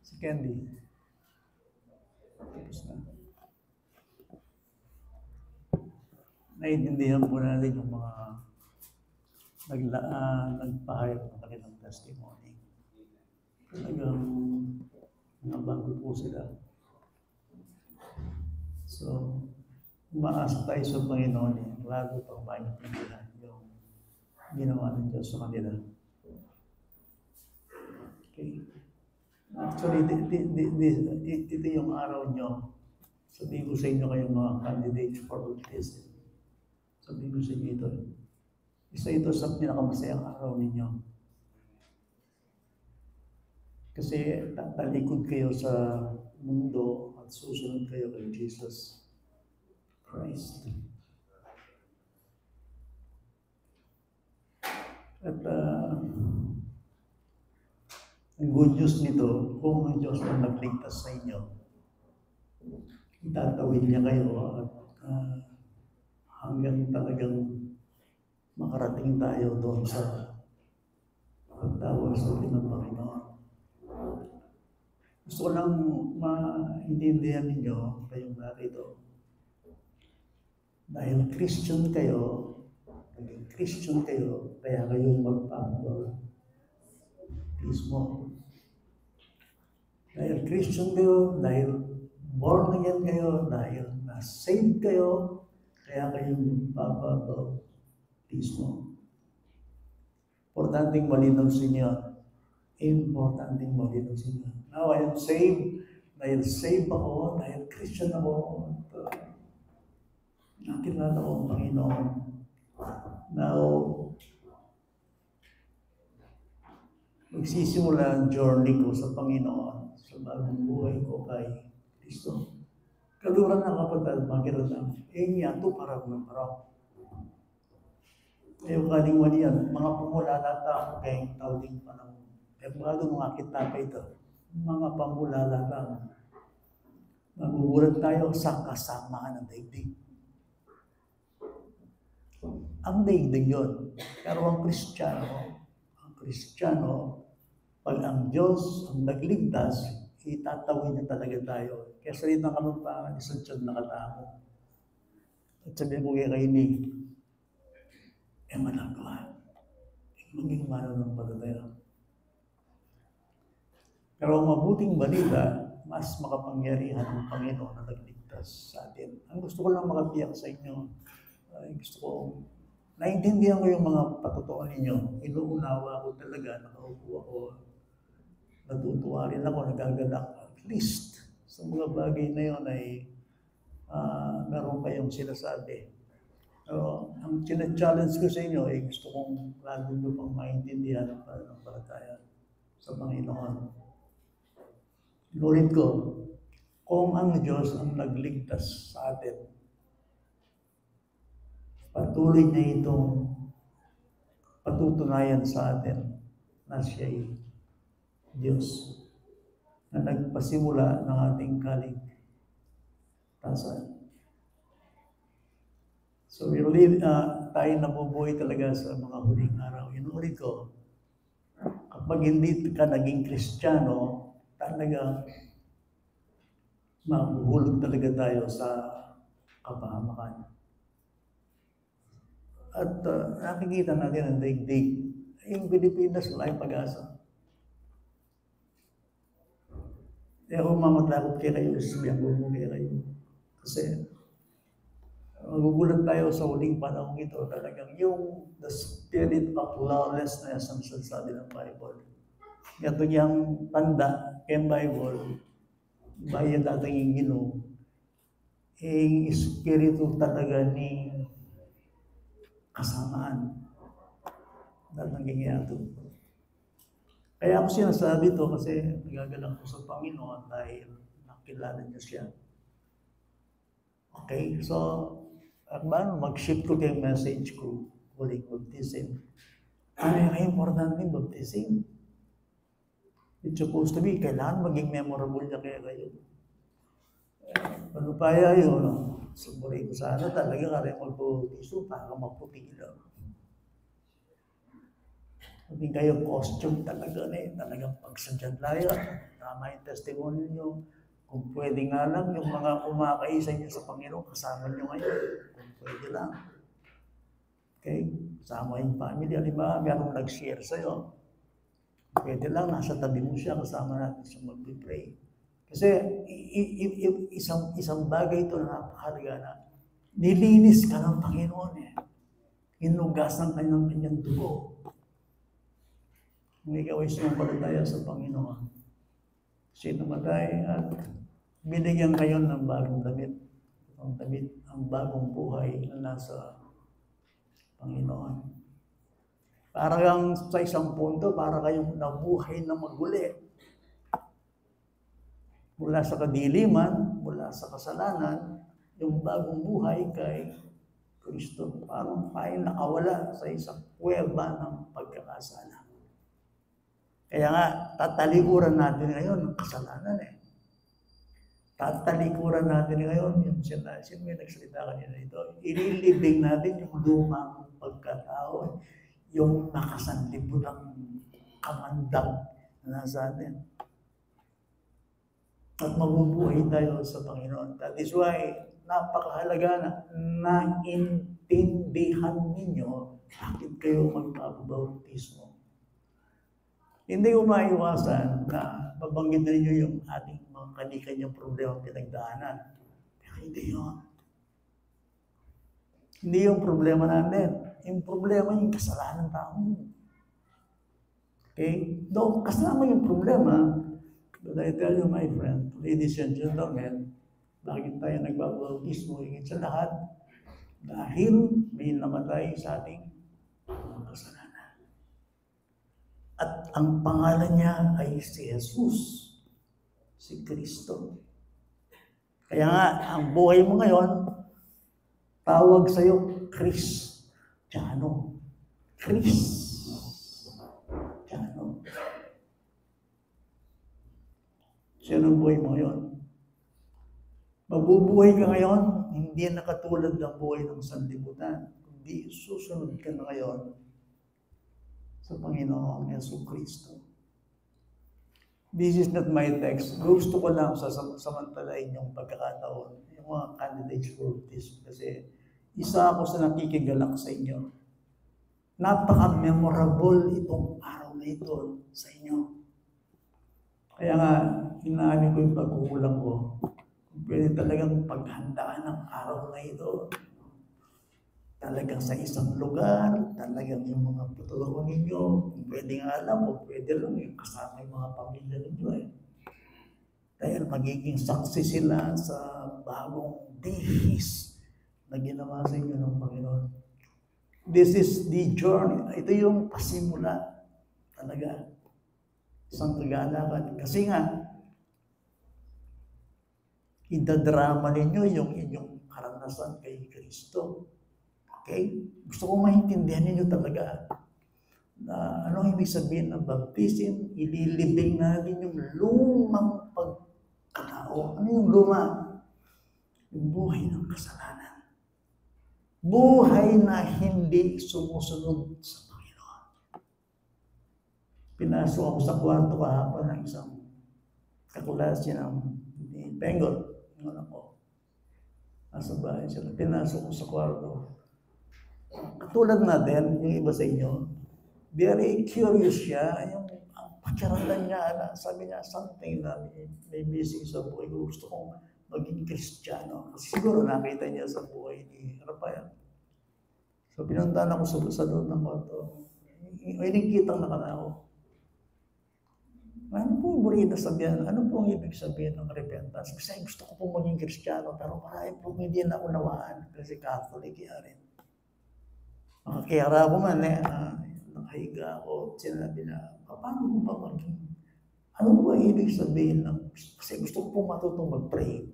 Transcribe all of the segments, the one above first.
Si Candy. Tapos na. Naiintindihan po natin yung mga nagpahayag ng kanilang testimony. Talagang nabago po sila. So, umaasa tayo sa Panginoon eh, lalo pang maintindihan yung ginawa ng Diyos sa kanila. Okay. Actually, ito yung araw nyo. Sabihin ko sa inyo kayong mga candidates for baptism. Sabihin ko sa inyo ito. Isa ito sa pinakamasayang araw ninyo. Kasi talikod kayo sa mundo at susunod kayo kay Jesus Christ. At ang good news nito, kung ang Diyos ang nagligtas sa inyo, itatawid niya kayo at hanggang talagang makarating tayo doon sa pagtawag sa atin ng Panginoon. Gusto ko lang maintindihan ninyo kayong narito. Dahil Christian kayo, naging Christian kayo, kaya kayong magpapabautismo. Dahil Christian kayo, dahil born again kayo, dahil na-saved kayo, kaya kayong magpapabautismo. Importanteng malinaw sa inyo. Importanteng malinaw sa inyo. Now I am saved, dahil saved ako, dahil Christian ako, nakilala ko ang Panginoon. Now, magsisimula ang journey ko sa Panginoon, sa bagong buhay ko kay Kristo. Kaluran na kapatid, makiramdam. Nga ito parang ng parang. Yung kaling yan, mga pumulalata kay tawding panahon. Kaya mga doon mga kitapa ito, mga pumulalata. Magugulat tayo sa kasamaan ng daigdig. Ang daigdig yun. Pero ang Kristiyano, pag ang Diyos ang nagligtas, itatawin niya talaga tayo. Kaya salita ng kanumpaan, isang tiyan na katao. At sabihin ko kay Kaini, managawa. Maging mananampalataya. Pero ang mabuting balita, mas makapangyarihan ng Panginoon na nagligtas sa atin. Ang gusto ko lang makapiyak sa inyo, gusto ko, naintindihan ko yung mga patutuan ninyo. Inuunawa ko talaga, nakaupo ako, natutuwa rin ako, nagagalak. At least, sa mga bagay na yun ay meron kayong sinasabi. So, ang challenge ko sa inyo ay gusto kong lalo nyo pang maintindihan ang pananampalataya sa Panginoon. Inulit ko, kung ang Diyos ang nagligtas sa atin, patuloy niya itong patutunayan sa atin na siya'y Diyos na nagpasimula ng ating kaligtasan. So, tayo nabubuhay talaga sa mga huling araw. Inulit ko, kapag hindi ka naging Kristiyano, talagang mahuhulog talaga tayo sa kapahamakan. At nakikita natin ang daigdig. Yung Pilipinas, wala yung pag-asa. Kaya kung mamatakot kayo, sabihan ko kayo. Kasi, magugulat tayo sa huling panahon ito, talagang yung the spirit of lawlessness ang sinasabi ng Bible. Ito yung tanda kay Bible, bayan dating yung Ginoo, yung espiritu talaga ni kasamaan na nangyayari. Kaya ako sinasabi ito kasi nagagalang ko sa Panginoon dahil nakilala niya siya. Okay, so mag-shift ko kay message ko, huling baptism. Ano yung importante yung baptism? It's supposed to be, kailangan maging memorable niya kaya kayo. Ano pa yun? Sumuray ko sana talaga kaya mag-baptism para maputi lang. Hindi kayo costume talaga na talagang pagsadyan layo. tama yung testimony nyo. Kung pwede nga lang, yung mga umakaisa nyo sa Panginoon, kasama nyo ngayon. Kung pwede lang. Okay? Kasama yung family. Halimbawa, merong nag-share sa'yo. Pwede lang, nasa tabi mo siya, kasama natin siya mag-pray. Kasi isang bagay ito na napakahalaga na nilinis ka ng Panginoon eh. Hinugasan ka ng kanyang dugo. Kung ikaw ay sumampalataya sa Panginoon, siya namatay at binigyan kayo ng bagong damit. Ang bagong buhay na nasa Panginoon. Para kang sa isang punto, para kayong nabuhay na maguli. Mula sa kadiliman, mula sa kasalanan, yung bagong buhay kay Kristo. Parang tayo nakawala sa isang kuweba ng pagkakasala. Kaya nga, tatalikuran natin ngayon ang kasalanan eh. Tatalikuran natin ngayon yung sino may nagsalita kanina ito. Ililibing natin yung lumang pagkatao, yung nakasanlibutang kamandag na nasa atin. At mabubuhay tayo sa Panginoon. That is why, napakahalaga na naintindihan ninyo bakit kayo magpapabautismo. Hindi ko maiwasan na babanggit na ninyo yung ating mga kani-kanyang problema pinagdaanan. Pero hindi yun. Hindi yung problema natin. Yung problema yung kasalanan ng tao. Okay? Though kasama yung problema, but I tell you, my friend, ladies and gentlemen, bakit tayo nagbabautismo higit sa lahat? Dahil may namatay sa ating kasalanan. At ang pangalan niya ay si Jesus, si Kristo. Kaya nga, ang buhay mo ngayon, tawag sa'yo, Kristiyano. Kristiyano. Sino ang buhay mo ngayon? Mabubuhay ka ngayon, hindi na katulad ng buhay ng sanlibutan. Hindi susunod ka na ngayon sa Panginoong Jesucristo. This is not my text. Gusto ko lang samantalain yung pagkakataon, yung mga candidates for this. Kasi isa ako sa nakikigalak sa inyo. Napaka-memorable itong araw na ito sa inyo. Kaya nga, inaani ko yung pagkukulang ko. Pwede talagang paghandaan ng araw na ito. Talagang sa isang lugar, talagang yung mga tutulungan ninyo, kung pwede nga alam o pwede lang yung kasama yung mga pamilya ninyo eh. Dahil magiging saksi sila sa bagong dihis na ginawa sa inyo ng Panginoon. This is the journey. Ito yung pasimula talaga. Isang kagalakan. Kasi nga, idadrama ninyo yung inyong karanasan kay Kristo. Okay? Gusto ko maintindihan ninyo talaga na ano ibig sabihin ng baptism, ililibing natin yung lumang pagkatao. Ano yung luma? Yung buhay ng kasalanan. Buhay na hindi sumusunod sa Panginoon. Pinasok ako sa kwarto kahapon ng isang kakulasya ng Bengal. Yung anak ko. Nasa bahay sila. Pinasok ko sa kwarto. Katulad natin, yung iba sa inyo, very curious siya. Yung pakiramdam niya, sabi niya, something na may missing sa buhay ko. Gusto kong maging Kristiyano. Kasi siguro nakita niya sa buhay ni Rafael. So pinuntahan ako sa loob ng kwarto. May nagkitang nakanao. Ano pong burida sabihan? Ano pong ibig sabihin ng repentance? Kasi gusto ko pong maging Kristiyano, pero marami pong hindi na unawaan kasi Catholic yan. Makakiyara ko man nakahiga ako, sinabi na, paano mo ba maging? Ano ba ibig sabihin ng, kasi gusto ko pong matutong mag-pray.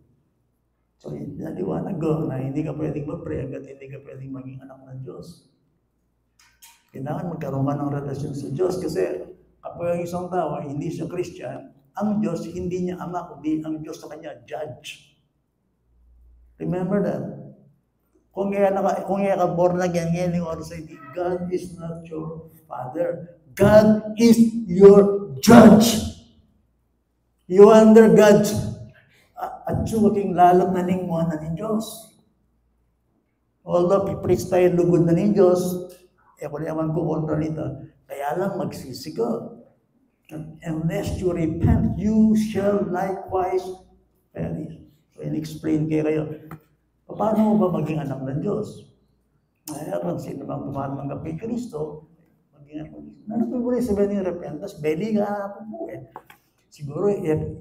So, naliwanag ko na hindi ka pwedeng mag-pray hanggat hindi ka pwedeng maging anak ng Diyos. Kailangan magkaroon ka ng relasyon sa Diyos kasi kapag ang isang tao hindi siya Christian, ang Diyos hindi niya ama, kundi ang Diyos sa kanya, judge. Remember that? Kung kaya ka born again, ngayon yung oras ay God is not your father. God is your judge. You under God's at suking lalong na ning mo na ni Diyos. Although pipreach tayo lugod na ni Diyos, kung naman ko kontra nito, kaya lang magsisi ka. Unless you repent, you shall likewise perish. So, in-explain kayo, paano mo ba maging anak ng Diyos? Kaya kung sino bang tumatanggap kay Kristo, maging anak ng Diyos. Ano po rin sabihin yung repentance? Beli ka po po eh. Siguro,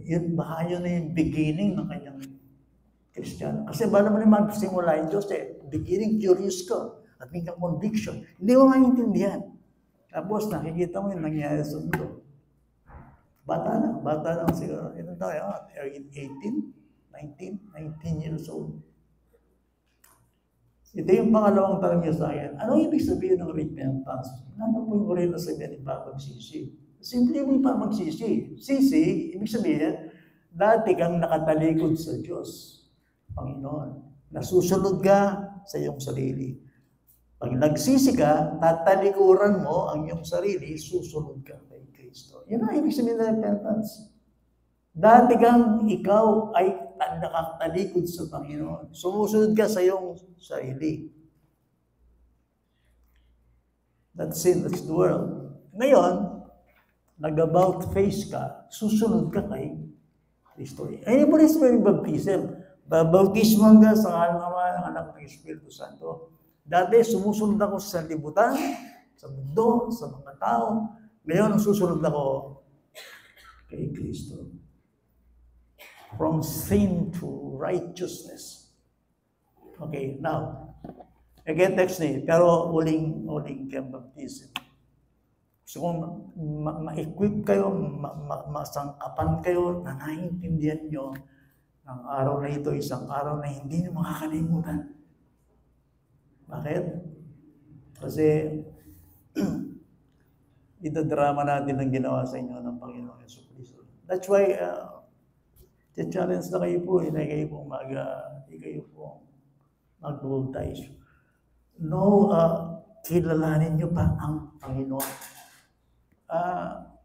yun baka yun na yung beginning ng kanyang Kristiyano. Kasi ba naman yung magsimula yung Diyos eh, beginning curious ka at may conviction. Hindi mo maintindihan. Tapos nakikita mo yung nangyayari sa mundo. Bata lang siguro. Ito tayo, 18, 19 years old. Ito yung pangalawang tanong niya sa akin. Ano ibig sabihin ng repentance? Ano po yung rin na sabihin ng pagsisi? Simple mo yung magsisi. Sisi, ibig sabihin, dati kang nakatalikod sa Diyos, Panginoon. Nasusunod ka sa iyong sarili. Pag nagsisi ka, tatalikuran mo ang iyong sarili, susunod ka kay Kristo. Yan ang ibig sabihin ng repentance. Dati kang ikaw ay nakatalikod sa Panginoon. Sumusunod ka sa iyong sarili. That's sin, that's the world. Ngayon, nag-about face ka, susunod ka kay Kristo. Ano po rin sa baptism? Babautisman ka sa Ama ng Anak ng Espiritu Santo. Dati, sumusunod ako sa libutan, sa mundo, sa mga tao. Ngayon, susunod ako kay Kristo. From sin to righteousness. Okay, now, again, text ni, pero uling kang baptism. So kung ma-equip kayo, masangkapan kayo, na naiintindihan nyo, ang araw na ito, isang araw na hindi nyo makakalimutan. Bakit? Kasi, itadrama natin ang ginawa sa inyo ng Panginoon Yesu Cristo. That's why, challenge na kayo po, hindi kayo pong mag-baptize. No, kilalanin nyo pa ang Panginoon.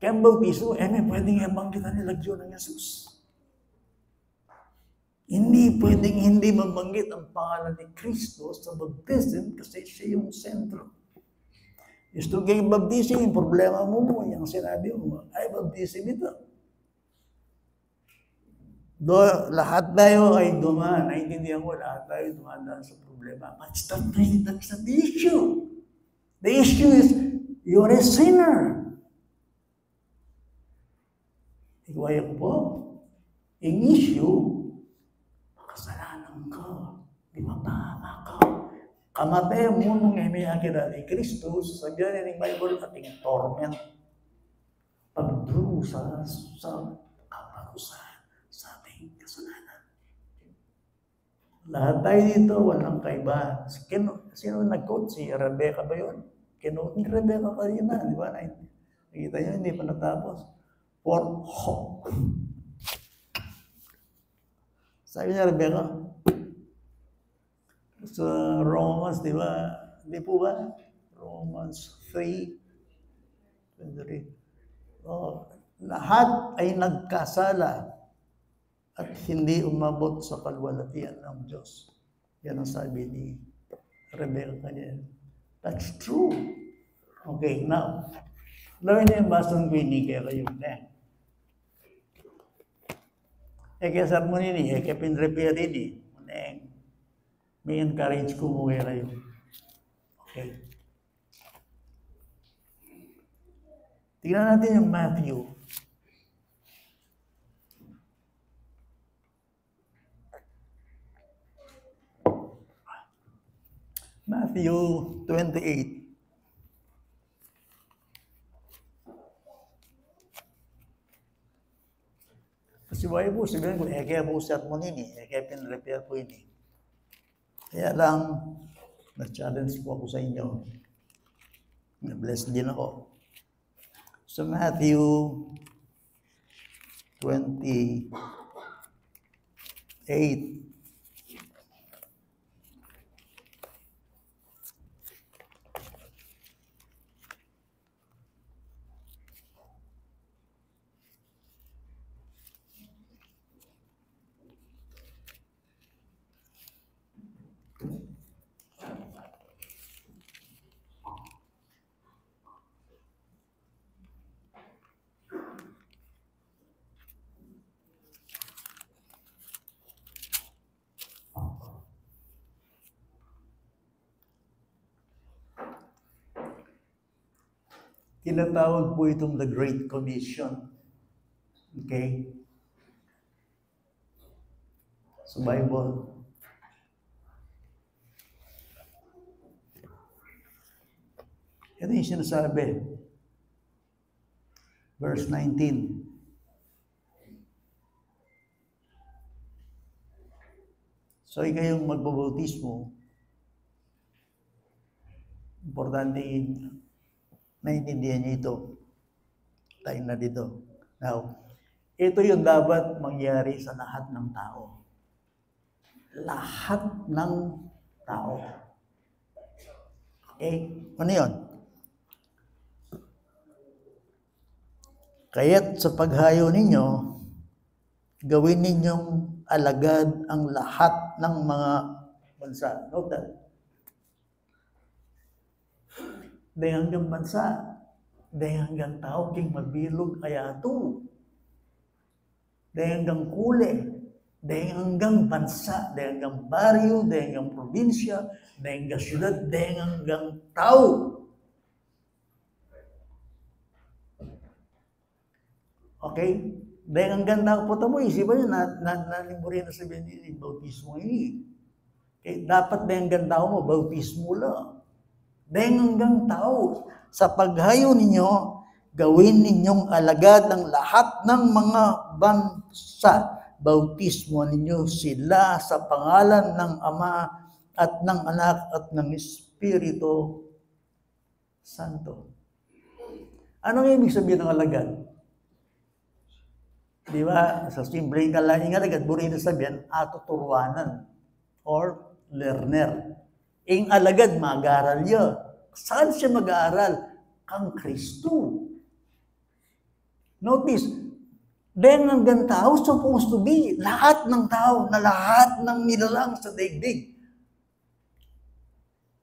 Kaya bautismo, may pwedeng mabanggitan ni Lagyo ng Jesus. Hindi pwedeng hindi mabanggit ang pangalan ni Kristo sa baptism kasi siya yung sentro. Gusto kayong baptism, yung problema mo, yung sinabi mo, ay baptism ito. Lahat tayo ay dumaan. Naintindihan ko, lahat tayo dumaan sa problema. But that's not the issue. The issue is, you're a sinner. Ikaw po. Ang issue, makasalanan ka. Di mapahama ka. Kamatay mo nung imiyakira ni Kristo, sasabihan ng Bible ating torment. Pagdurusa sa kaparusahan sa ating kasalanan. Lahat tayo dito, walang kaibahan. Sino nag-quote? Si Rebecca ba yun? Kinote ni Rebecca kanina, di ba? Nakita niyo, hindi pa natapos. For hope. Sabi niya, Rebecca, sa Romans, di ba? Hindi po ba? Romans 3:23. Lahat ay nagkasala at hindi umabot sa kalwalhatian ng Diyos. Yan ang sabi ni Rebecca kanina. That's true. Okay, now, lawin na yung basang pinigay kayo na. Kaya sa mo nini, kaya pinrepair nini, may encourage ko mo kayo. Okay. Tingnan natin yung Matthew. Matthew 28. Kasi why po, sabihin ko, kaya po sa mo nini, kaya pinrepair po ini. Kaya lang, na-challenge po ako sa inyo. Na-bless din ako. So Matthew 28. Tinatawag po itong the Great Commission. Okay? Sa Bible. Ito yung sinasabi. Verse 19. So, ikayong magbabautismo, importante naintindihan niyo ito. Tayo na dito. Now, ito yung dapat mangyari sa lahat ng tao. Lahat ng tao. Okay? Ano yun? Kaya't sa paghayo ninyo, gawin ninyong alagad ang lahat ng mga bansa. Note that. Dahil hanggang bansa, dahil hanggang tao king mabilog ayato. Dahil hanggang kule, dahil hanggang bansa, dahil hanggang baryo, dahil hanggang probinsya, dahil hanggang syudad, dahil hanggang tao. Okay? Dahil hanggang tao po mo, isipan nyo, nalimburin na sabihin yung bautismo ini. Okay? Dapat dahil hanggang tao mo, bautismo lang. Dahil hanggang tao, sa paghayo ninyo, gawin ninyong alagad ang lahat ng mga bansa. Bautismo ninyo sila sa pangalan ng Ama at ng Anak at ng Espiritu Santo. Anong ibig sabihin ng alagad? Di ba? Sa simpleng kalaing alagad, burin na sabihin, atuturwanan or learner. Ing alagad, mag-aaral niya. Saan siya mag-aaral? Kang Kristo. Notice, dahil hanggang tao supposed to be, lahat ng tao, na lahat ng nilalang sa daigdig.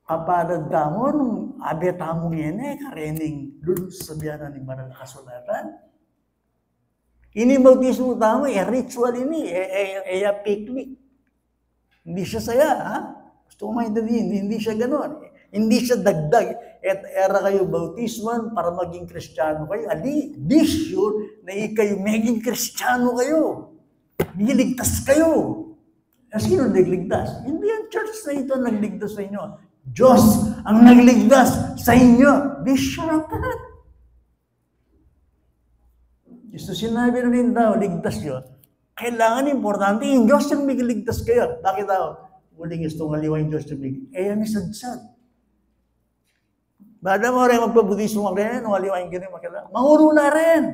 Kapalad ka mo, nung abeta mo yan karening dun sa biyanan ng banal na kasulatan. Inibautismo tamo, ritual ini, picnic. Hindi siya saya, ha? Gusto ko maintindihin, hindi siya gano'n. Hindi siya dagdag. At era kayo bautisman para maging Kristiyano kayo. Ali, be sure na kayo maging Kristiyano kayo. Niligtas kayo. Sino nagligtas? Hindi ang church na ito nagligtas sa inyo. Diyos ang nagligtas sa inyo. Be sure of that. Gusto sinabi na rin daw, ligtas yun. Kailangan importante, yung Diyos yung ligtas kayo. Bakit daw? Muling gusto ng aliwa yung Diyos yung ligtas. Yan is sadsad. Bada mo rin magpabudismo ka rin, nung aliwa yung ganyan makilala. Manguro na rin.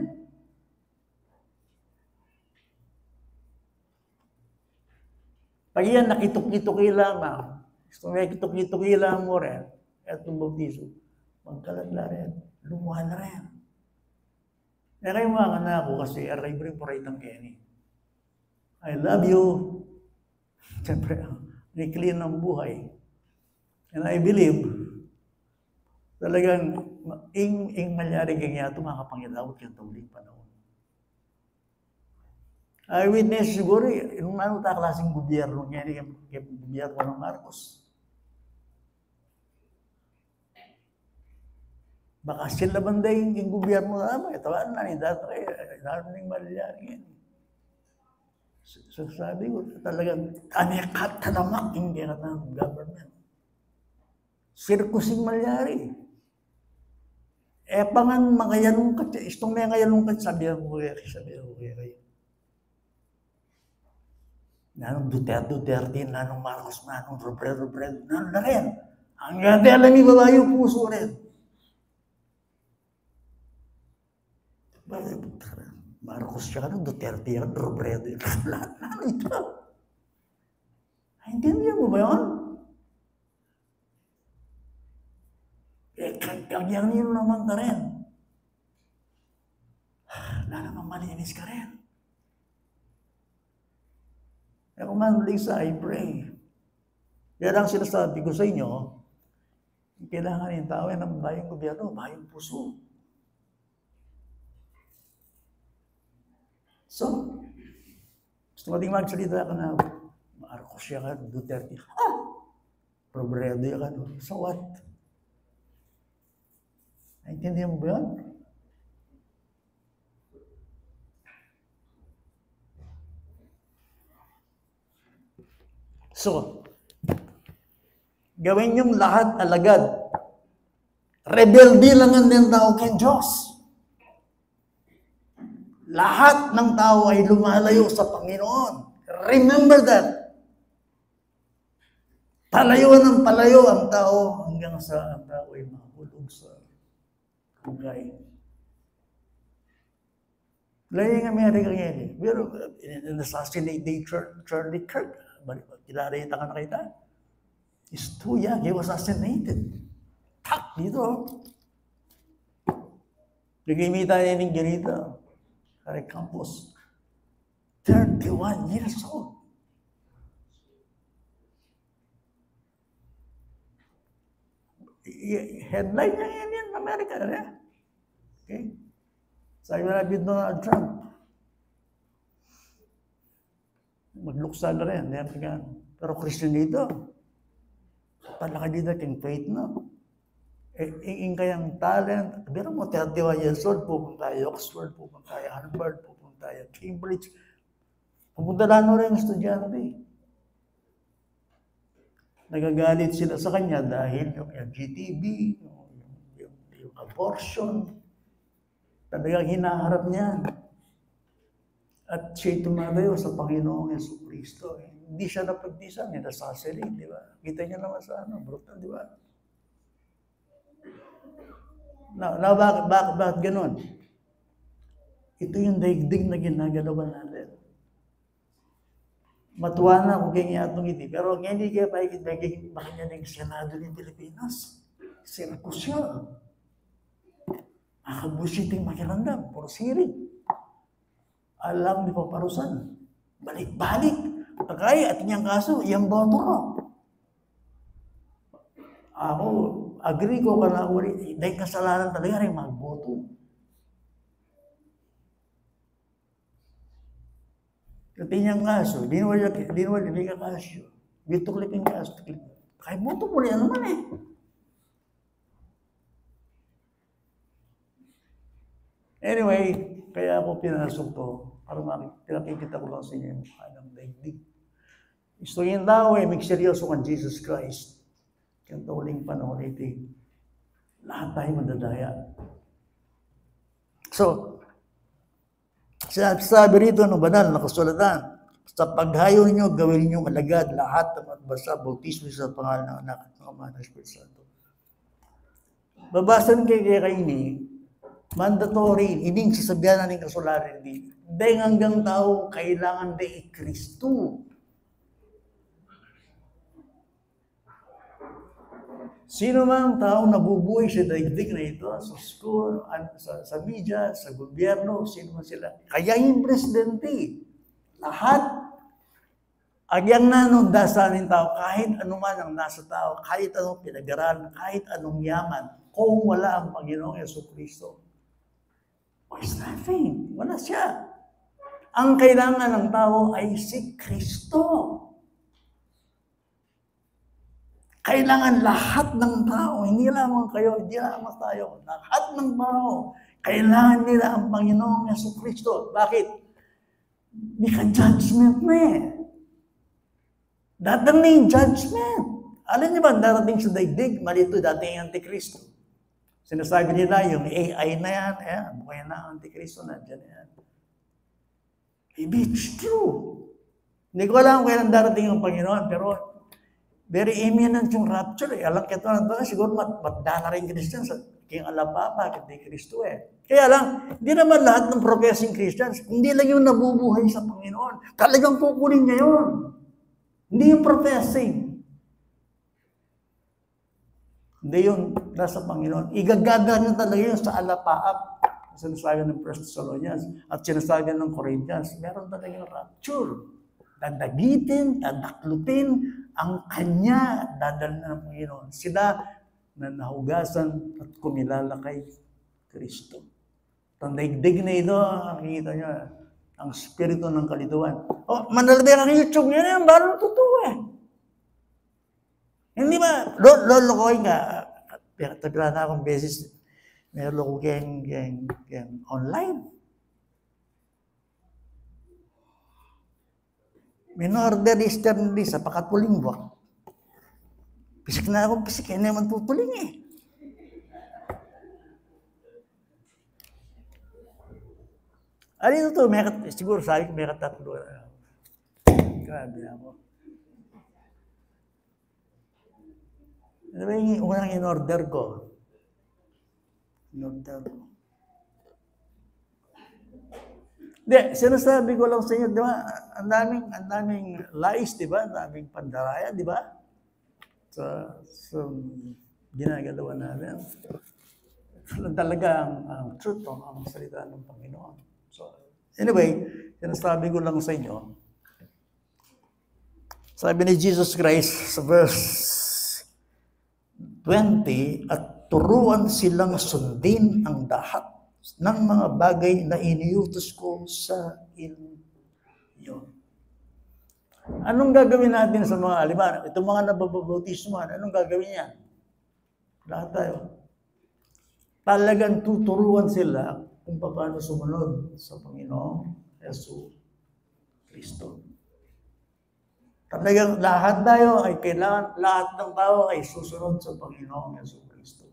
Pag yan, nakitok-kitoki lamang. Gusto nga kitok-kitoki lamang mo rin. At yung bautismo, magkalat na rin. Lumuha na rin. Kaya kayo mga anak ko kasi arrive rin po rin ng Kenny. I love you. Siyempre, ni-clean ng buhay. And I believe, talagang, ing malyari kanya ito, makapangilawat yung tauling panahon. I witness siguro, yung ano ta klaseng gobyerno niya, yung gobyerno ng Marcos. Baka sila banda yung gobyerno naman, ito na ni dati kayo, naroon malyari yan. So sabi ko, talagang anikat talamak yung ginatang government. Sirkusing malyari. Pangan makayanong ka, istong may ngayanong ka, sabihan ko kayo. Nanong Duterte, nanong Marcos, nanong Robredo, nanong na rin. Ang ganda, alam niyo ba yung puso rin? Marcos siya ka ng Duterte yan, Robredo yan. Lahat na ito. Intindihan mo ba yun? Kagyan niyo naman ka rin. Na naman malinis ka rin. Kaya kung man, Lisa, I pray. Kaya lang sinasabi ko sa inyo, kailangan yung tao ng bayang gobyerno, bayang puso. So, gusto mo din magsalita ka na, Marcos siya ka, Duterte. Robredo siya ka, so what? Naintindihan mo ba yun? So, gawin niyong lahat alagad. Rebelde lang ang din tao kay Diyos. Lahat ng tao ay lumalayo sa Panginoon. Remember that. Palayo ng palayo ang tao hanggang sa ang tao ay mahulog sa hugay. Layo ng Amerika ngayon. Pero in-assassinate Charlie Kirk. Kilarita ka na kita? He's too young. He was assassinated. Tak! Dito. Nagimita niya ng ganito. Kare Campos. 31 years old. Headline niya yan in Amerika. Okay? Sabi na Donald Trump. Magluksa na rin. Pero Christian dito. Talaka dito king faith na. Ingin kayang talent. Pero mo, 31 years old, pupunta tayo Oxford, pupunta tayo Harvard, pupunta tayo Cambridge. Pupunta na rin ang estudyante. Nagagalit sila sa kanya dahil yung LGTB, yung abortion, talagang hinaharap niya. At siya'y tumatayo sa Panginoong Jesucristo. Hindi siya napagdisan, assassinate, di ba? Kita niya naman sa brutal, di ba? Bakit ganun? Ito yung daigdig na ginagalawan natin. Matuwa na kung ganyan itong hindi. Pero hindi kaya pakikita niya ng Senado ng Pilipinas. Sirko siya. Makabusiting makiramdam. Puro siring. Alam ni paparusan. Balik-balik. Kaya at niyang kaso, iyang boto ko. Ako, agree ko ka na ulit. Dahil kasalanan talaga rin magboto. Kasi niyang kaso, di ka kaso. Bituklip yung kaso. Kaya boto mo rin naman eh. Anyway, kaya ako pinasok to. Para pinakikita ko lang sa inyo yung mukha ng daigdig. Gusto yung tao eh, magseryoso kang Jesus Christ. Yung tuling panahon ito, lahat tayo madadaya. So, sabi rito ng banal na kasulatan, sa paghayo ninyo, gawin ninyo alagad lahat ng magbasa, bautismo sa pangalan ng anak at ng Ama ng Espiritu Santo. Babasan kay Kaini, mandatory, hindi sasabihan na ng kasulatan, hindi. Dahil hanggang tao, kailangan de Kristo. Sino man tao nabubuhay sa daigdig na ito, sa school, sa media, sa gobyerno, sino man sila. Kaya yung presidente, lahat, agyang nanundasan ng tao, kahit anuman ang nasa tao, kahit anong pinag-aralan, kahit anong yaman, kung wala ang Panginoong Jesucristo, it's nothing. Wala siya. Ang kailangan ng tao ay si Kristo. Kailangan lahat ng tao, hindi lamang kayo, hindi lamang tayo, lahat ng tao, kailangan nila ang Panginoong Jesucristo. Bakit? May ka-judgment na eh. Dadating judgment. Alam niyo ba, darating sa daigdig, malito dating ang Antikristo. Sinasabi nila, yung AI na yan, buhay na ang Antikristo, nandiyan yan. It's true. Hindi ko alam kung kailan darating ang Panginoon, pero very imminent yung rapture eh. Alam kito na ito, siguro matda na rin Christians. Kaya alam pa, bakit di Kristo eh. Kaya lang, hindi naman lahat ng professing Christians, hindi lang yung nabubuhay sa Panginoon. Talagang kukunin niya yun. Hindi yung professing. Hindi yung nasa Panginoon. Igagaga niya talaga yun sa alapaap. Sinasabi ng 1 Thessalonians at sinasabi ng Corinthians, meron talaga yung rapture. Dadagitin, dadaklutin, ang kanya dadal na ng Panginoon. Sila na nahugasan at kumilala kay Kristo. Ang daigdig na ito, nakikita nyo, ang spirito ng kalituan. Manalabay ang YouTube nyo na yan, baru totoo eh. Hindi ba, lolokoy nga, tagla na akong beses, meron ko kayong online. Minorder Eastern sa pakatuling buwan. Pisik na ako, pisik. Kaya naman tutuling eh. Ano ito? Siguro sabi ko may katatlo. Grabe ako. Ano ba yung unang in-order ko? Hindi, sinasabi ko lang sa inyo, di ba? Ang daming lies, di ba? Ang daming pandaraya, di ba? So ginagalawa natin. Talaga ang truth, ang salita ng Panginoon. So, anyway, sinasabi ko lang sa inyo, sabi ni Jesus Christ sa verse 20, at turuan silang sundin ang lahat ng mga bagay na iniutos ko sa inyo. Anong gagawin natin sa mga aliman? Itong mga nababautismuhan, anong gagawin niyan? Lahat tayo. Talagang tuturuan sila kung paano sumunod sa Panginoong Yesu Kristo. Talagang lahat tayo ay kailangan, lahat ng tao ay susunod sa Panginoong Yesu Kristo.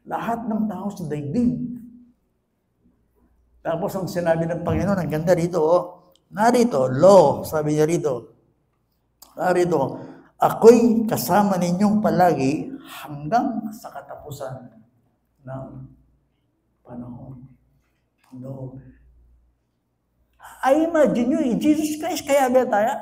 Lahat ng tao sa daigdig. Tapos ang sinabi ng Panginoon, ang ganda dito, narito, law, sabi niya rito, narito, ako'y kasama ninyong palagi hanggang sa katapusan ng panahon. No. I imagine nyo, Jesus Christ, kaya ba tayo?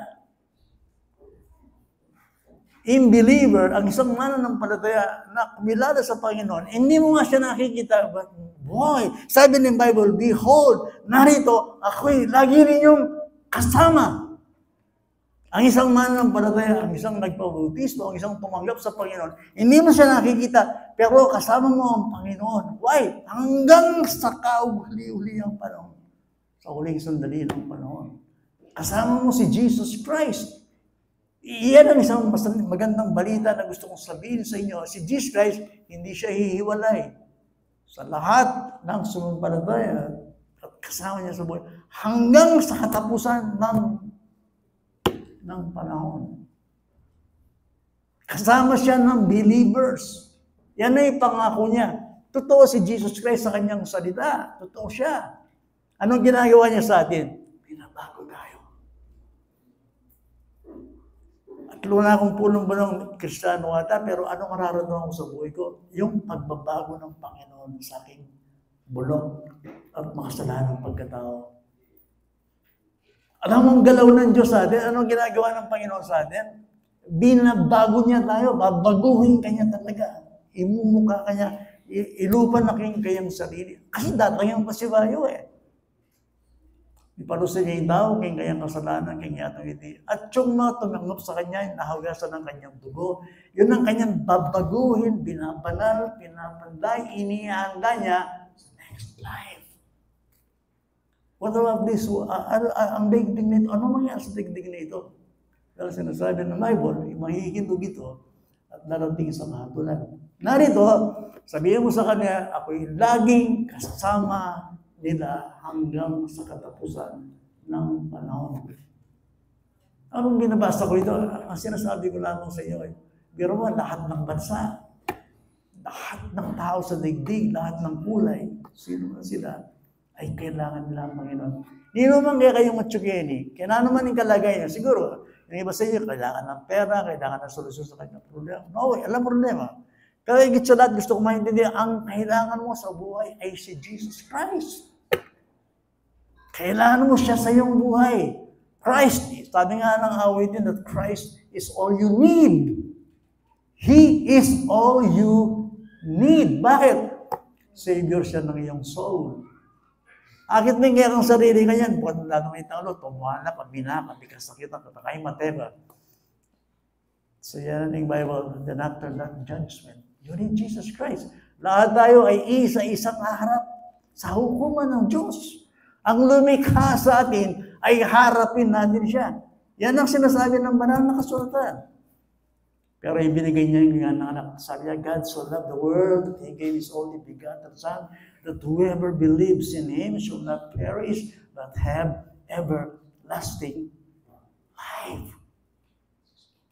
In believer, ang isang mananampalataya na kumilala sa Panginoon, hindi mo nga siya nakikita, but boy, sabi ng Bible, behold, narito, ako'y lagi ninyong kasama. Ang isang mananampalataya, ang isang nagpabautismo, ang isang tumanggap sa Panginoon, hindi mo siya nakikita, pero kasama mo ang Panginoon. Why? Hanggang sa kauli-uli ang panahon. Sa huling sandali ng panahon. Kasama mo si Jesus Christ. Iyan ang isang magandang balita na gusto kong sabihin sa inyo. Si Jesus Christ, hindi siya hihiwalay. Sa lahat ng sumampalataya at kasama niya sa buhay. Hanggang sa katapusan ng panahon. Kasama siya ng believers. Yan ay pangako niya. Totoo si Jesus Christ sa kanyang salita. Totoo siya. Anong ginagawa niya sa atin? Binabago tayo. At luna akong punong-bunong Kristiyano ata, pero anong mararamdaman ko sa buhay ko? Yung pagbabago ng Panginoon sa aking bulok at makasalanang pagkatao. Alam mo ang galaw ng Diyos sa atin? Anong ginagawa ng Panginoon sa atin? Binabago niya tayo. Babaguhin kanya talaga. Imumukha kanya. Ilupan na kayang sarili. Kasi datang yung pasibayo eh. Iparusa niya yung tao, kayang kasalanan, kayang atong iti. At yung mga tumanggap sa kanya, nahugasan ng kanyang dugo. Yun ang kanyang babaguhin, binabanal, pinapanday, inihanda niya sa next life. What about this? Ang digdig nito, ano mangyari sa digdig nito? Dahil sinasabi ng Bible, mahihindog ito at narating sa kahatulan. Narito, sabihin mo sa kanya, ako'y laging kasama nila hanggang sa katapusan ng panahon. Anong binabasa ko ito? Ang sinasabi ko lamang sa iyo, pero lahat ng bansa, lahat ng tao sa daigdig, lahat ng kulay, sino man sila, ay kailangan nila ang Panginoon. Hindi naman kaya kayong matsugeni. Kaya naman yung kalagayan. Siguro, yung iba sa inyo, kailangan ng pera, kailangan ng solusyon sa kanyang problema. No, alam problema. Pero higit sa lahat, gusto ko maintindihan, ang kailangan mo sa buhay ay si Jesus Christ. Kailangan mo siya sa iyong buhay. Christ, sabi nga ng awitin that Christ is all you need. He is all you need. Bakit? Savior siya ng iyong soul. Akit may kaya kang sarili kanyan, buwan na may tao, tumuhala, pabina, pabikasakitan, katakay matera. So yan ang Bible, then after that judgment, you need Jesus Christ. Lahat tayo ay isa-isang haharap sa hukuman ng Diyos. Ang lumikha sa atin ay harapin natin siya. Yan ang sinasabi ng banal na kasulatan. Pero ibinigay niya yung anak. Sabi niya, God so loved the world that He gave His only begotten Son, that whoever believes in Him shall not perish, but have everlasting life.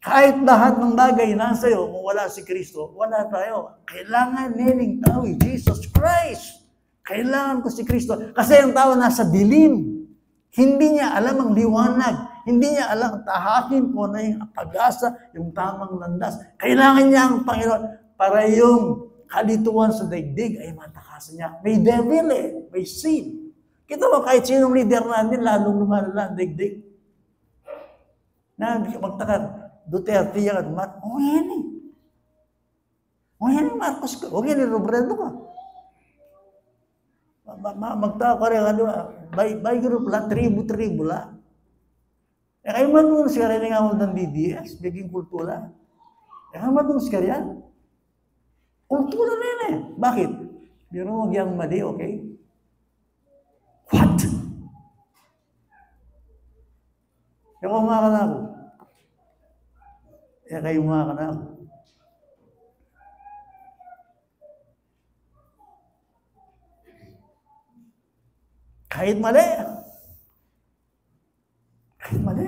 Kahit lahat ng bagay nasa iyo, kung wala si Kristo, wala tayo. Kailangan niling tao, Jesus Christ. Kailangan ko si Kristo. Kasi ang tao nasa dilim. Hindi niya alam ang liwanag. Hindi niya alam tahakin ko na yung pag-asa, yung tamang landas. Kailangan niya ang Panginoon para yung kalituan sa daigdig ay matakasan niya. May devil may sin. Kita mo, kahit sinong leader natin, lalong lumalala ang daigdig. Na magtaka, Duterte yan, o yan O yan yung Marcos ka. O yan yung Robredo ka. Magtaka ka rin, by group lang, tribu lang. Kayo manunos ka rin nga mo ng DDS, biging kultura. Kayo manunos ka rin. Kultura rin Bakit? Biro mo yung mali, okay? What? Kaya kumaka na ako. Kaya kayo kumaka na ako. Kahit mali. Kahit mali.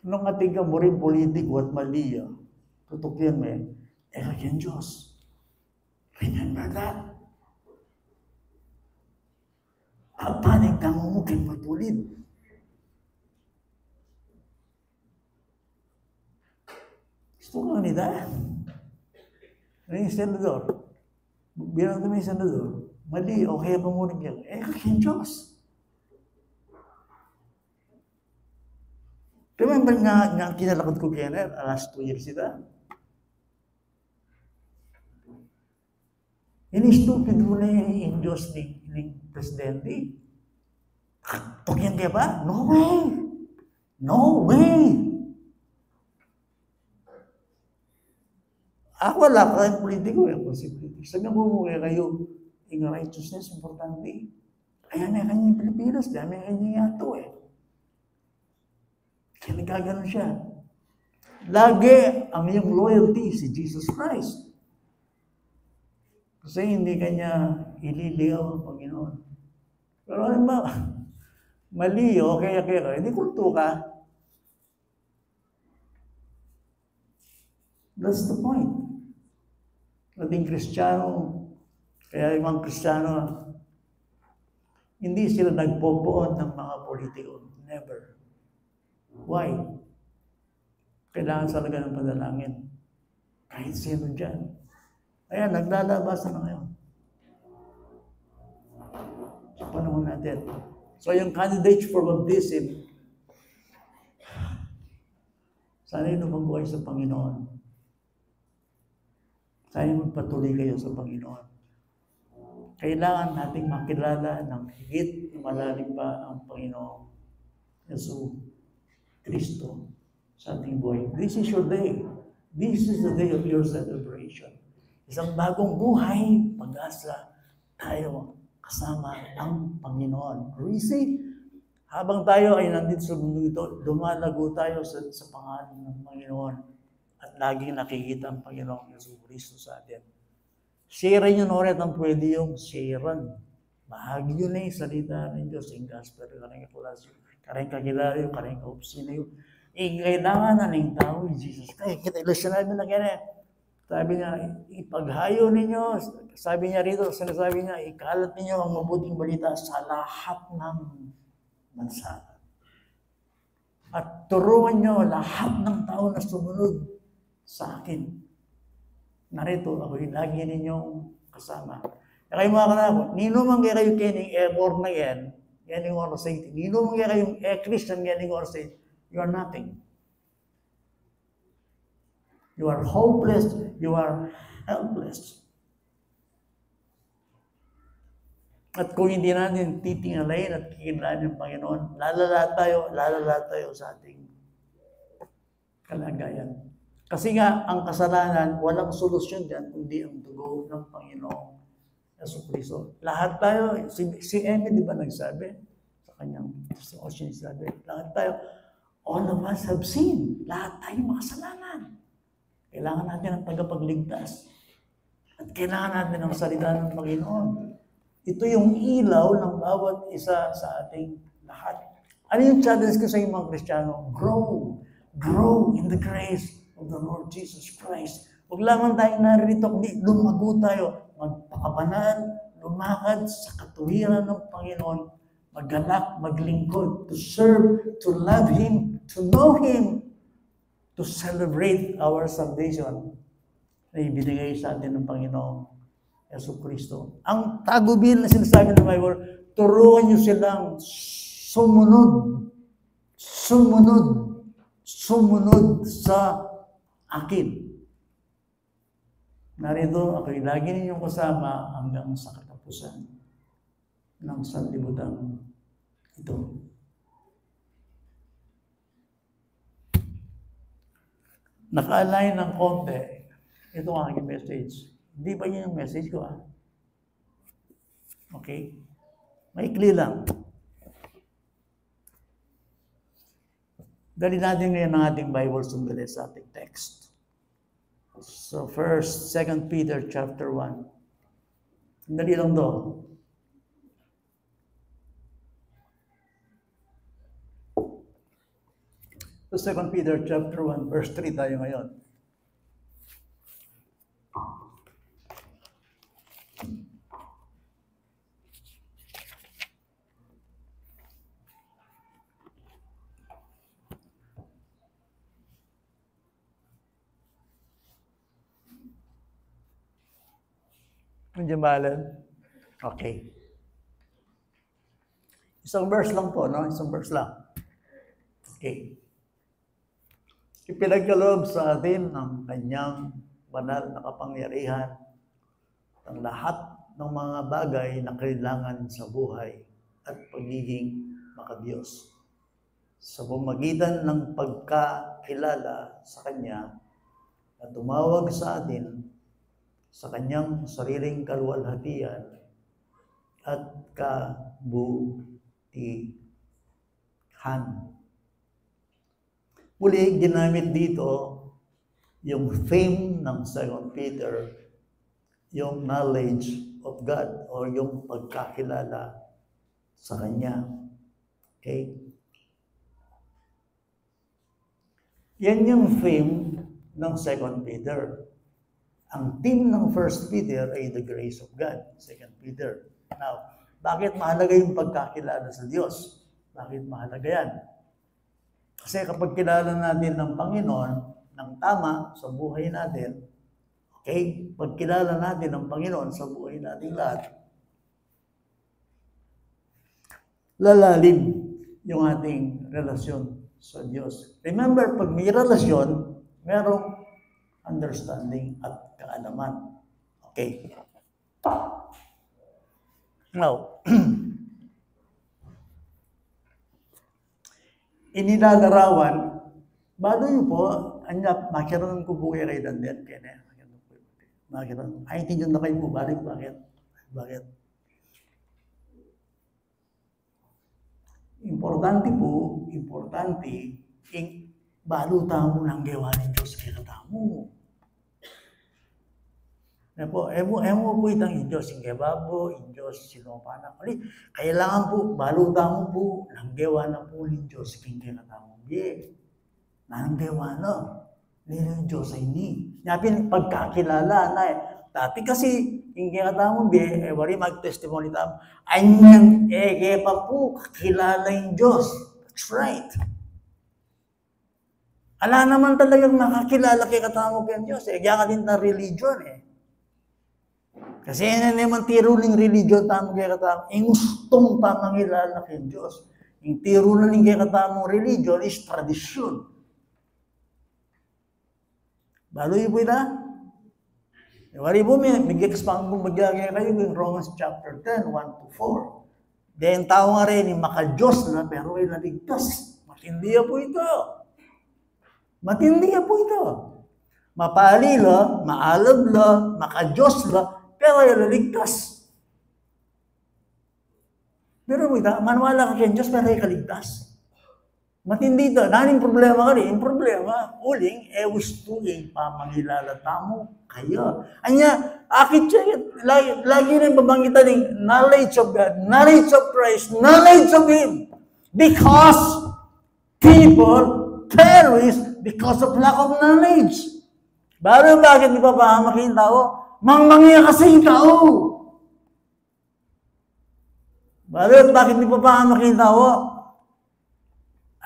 Nung ating mo rin politiko at mali, tutok yan yan Diyos. Remember that. Papanig ka mo kay matulid. Gusto ko nila. Yung senador, bilang kami senador, mali, okay pa muna yan. Kaya Diyos. Remember nga kinalakad ko kaya last 2 years ita? Ini-stupid mo na yung Diyos ni Presidente. Tukyan kaya ba? No way! No way! Wala kayong politiko. Ako si politiko. Sabi mo kayo, in righteousness, importante. Kaya may kanyang Pilipinas, kaya may kanyang yato Kaya nagkaganon siya. Lagi ang iyong loyalty si Jesus Christ. Kasi hindi kanya ililigaw ang Panginoon. Pero ano ba? Mali, okay, hindi kulto ka. That's the point. Nating Kristiyano, kaya yung mga Kristiyano, hindi sila nagpopoon ng mga politiko. Never. Why? Kailangan talaga ng panalangin. Kahit sino dyan. Ayan, naglalabasan na ngayon. Sa panahon natin. So yung candidates for baptism, sana yung lumagay sa Panginoon. Sana magpatuloy kayo sa Panginoon. Kailangan nating makilala ng higit malalim pa ang Panginoon Yesu Kristo sa ating buhay. This is your day. This is the day of your celebration. Isang bagong buhay, pag-asa, tayo kasama ang Panginoon. You see, habang tayo ay nandito sa mundo ito, lumalago tayo sa pangalan ng Panginoon at laging nakikita ang Panginoong Yesu Kristo sa atin. Share nyo na ulit ang pwede yung sharean. Bahagi yun yung salita ng Diyos, yung gospel, karang kakulasyon, karang kakilala yun, karang kaupsina yun. Kailangan na ng tao, Jesus. Kaya kita ilusyon namin na ganyan. Sabi niya, ipaghayo ninyo, sabi niya rito, sinasabi niya, ikalat ninyo ang mabuting balita sa lahat ng bansa. At turuan nyo lahat ng tao na sumunod sa akin. Narito, ako'y lagi ninyong kasama. Kaya kayo mga kanako, nino man kayo kining born na yan yung oras sa ito. Nino man kayong Christian yan yung oras sa ito. You are nothing. You are hopeless. You are helpless. At kung hindi natin titingalayin at kikilain ng Panginoon, lalala tayo sa ating kalagayan. Kasi nga, ang kasalanan, walang solusyon dyan, kundi ang dugo ng Panginoong Yesu Kristo. Lahat tayo, si Emmy, di ba nagsabi? Sa kanyang sinasabi. Lahat tayo, all of us have sinned. Lahat tayo makasalanan. Kailangan natin ng tagapagligtas. At kailangan natin ng salita ng Panginoon. Ito yung ilaw ng bawat isa sa ating lahat. Ano yung challenge ko sa mga Kristiyano? Grow. Grow in the grace of the Lord Jesus Christ. Huwag lamang tayong naririto, kundi lumago tayo. Magpakabanal, lumakad sa katuwiran ng Panginoon. Maggalak, maglingkod, to serve, to love Him, to know Him, to celebrate our salvation na ibinigay sa atin ng Panginoong Yesu Kristo. Ang tagubil na sinasabi ng Bible, turuan niyo silang sumunod sa akin. Narito, ako'y lagi ninyong kasama hanggang sa katapusan ng sanlibutan ito. Naka-align ng konti. Ito ang aking message. Hindi ba yun yung message ko? Okay? Maikli lang. Dali natin ngayon ang ating Bible sundali sa ating text. So first, 2 Peter chapter 1. Dali lang to. So 2 Peter chapter 1, verse 3 tayo ngayon. Nandiyan ba, Alan? Okay. Isang verse lang po, no? Isang verse lang. Okay. Ipinagkaloob sa atin ng kanyang banal na kapangyarihan ang lahat ng mga bagay na kailangan sa buhay at pagiging makadiyos. Sa pamagitan ng pagkakilala sa Kanya na tumawag sa atin sa Kanyang sariling kaluwalhatian at kabutihan. Muli, ginamit dito yung theme ng 2 Peter, yung knowledge of God o yung pagkakilala sa Kanya. Okay? Yan yung theme ng 2 Peter. Ang theme ng 1 Peter ay the grace of God, 2 Peter. Now, bakit mahalaga yung pagkakilala sa Diyos? Bakit mahalaga yan? Kasi kapag kilala natin ng Panginoon, ng tama sa buhay natin, okay? Pag kilala natin ng Panginoon sa buhay natin lahat, lalalim yung ating relasyon sa Diyos. Remember, pag may relasyon, merong understanding at kaalaman. Okay? Now, inilalarawan, bago yun po, makiroon ko po kayo dan din. Makiroon. Ay, hindi nyo na kayo po, bakit? Bakit? Importante, balutan mo ng gawa ng Diyos kaya katamo. Emo po itang Diyos, yung gababo, yung Diyos, sinopana. Kailangan po, balutan mo po ng gawa na po ng Diyos kaya katamo. Nang gawa na. Nila yung Diyos ay ni. Napin pagkakilala na eh. Dati kasi, yung kaya katamo, wari mag-testimony tamo. Anyan, pa po, kakilala yung Diyos. That's right. Ala naman talagang nakakilala kay katamo kay Diyos. Kaya ka din na religion eh. Kasi yan naman tiruling religion tamo kay katamo. Yung gustong pamangilala kay Diyos. Yung tiruling kay katamong religion is tradisyon. Baloy po ita. Wari po, mag-expand kung magyagay kayo in Romans chapter 10, 1-4. Dahil tao nga rin, maka-Diyos na, pero ay naligtas. Matindi po ito. Matindi po ito. Mapali la, maalab la, maka-Diyos la, pero ay naligtas. Pero maniwala ka kay Diyos, pero ikaligtas. Matindi ito. Naning problema ka rin. Yung problema, uling, gusto yung pamangilala mo kayo. Anya, akit siya, lagi rin babanggitan ng knowledge of God, knowledge of Christ, knowledge of Him. Because people perish because of lack of knowledge. Baro bakit di pa pahamakin tao? Mangmangya kasi yung tao. Baro bakit di pa pahamakin tao?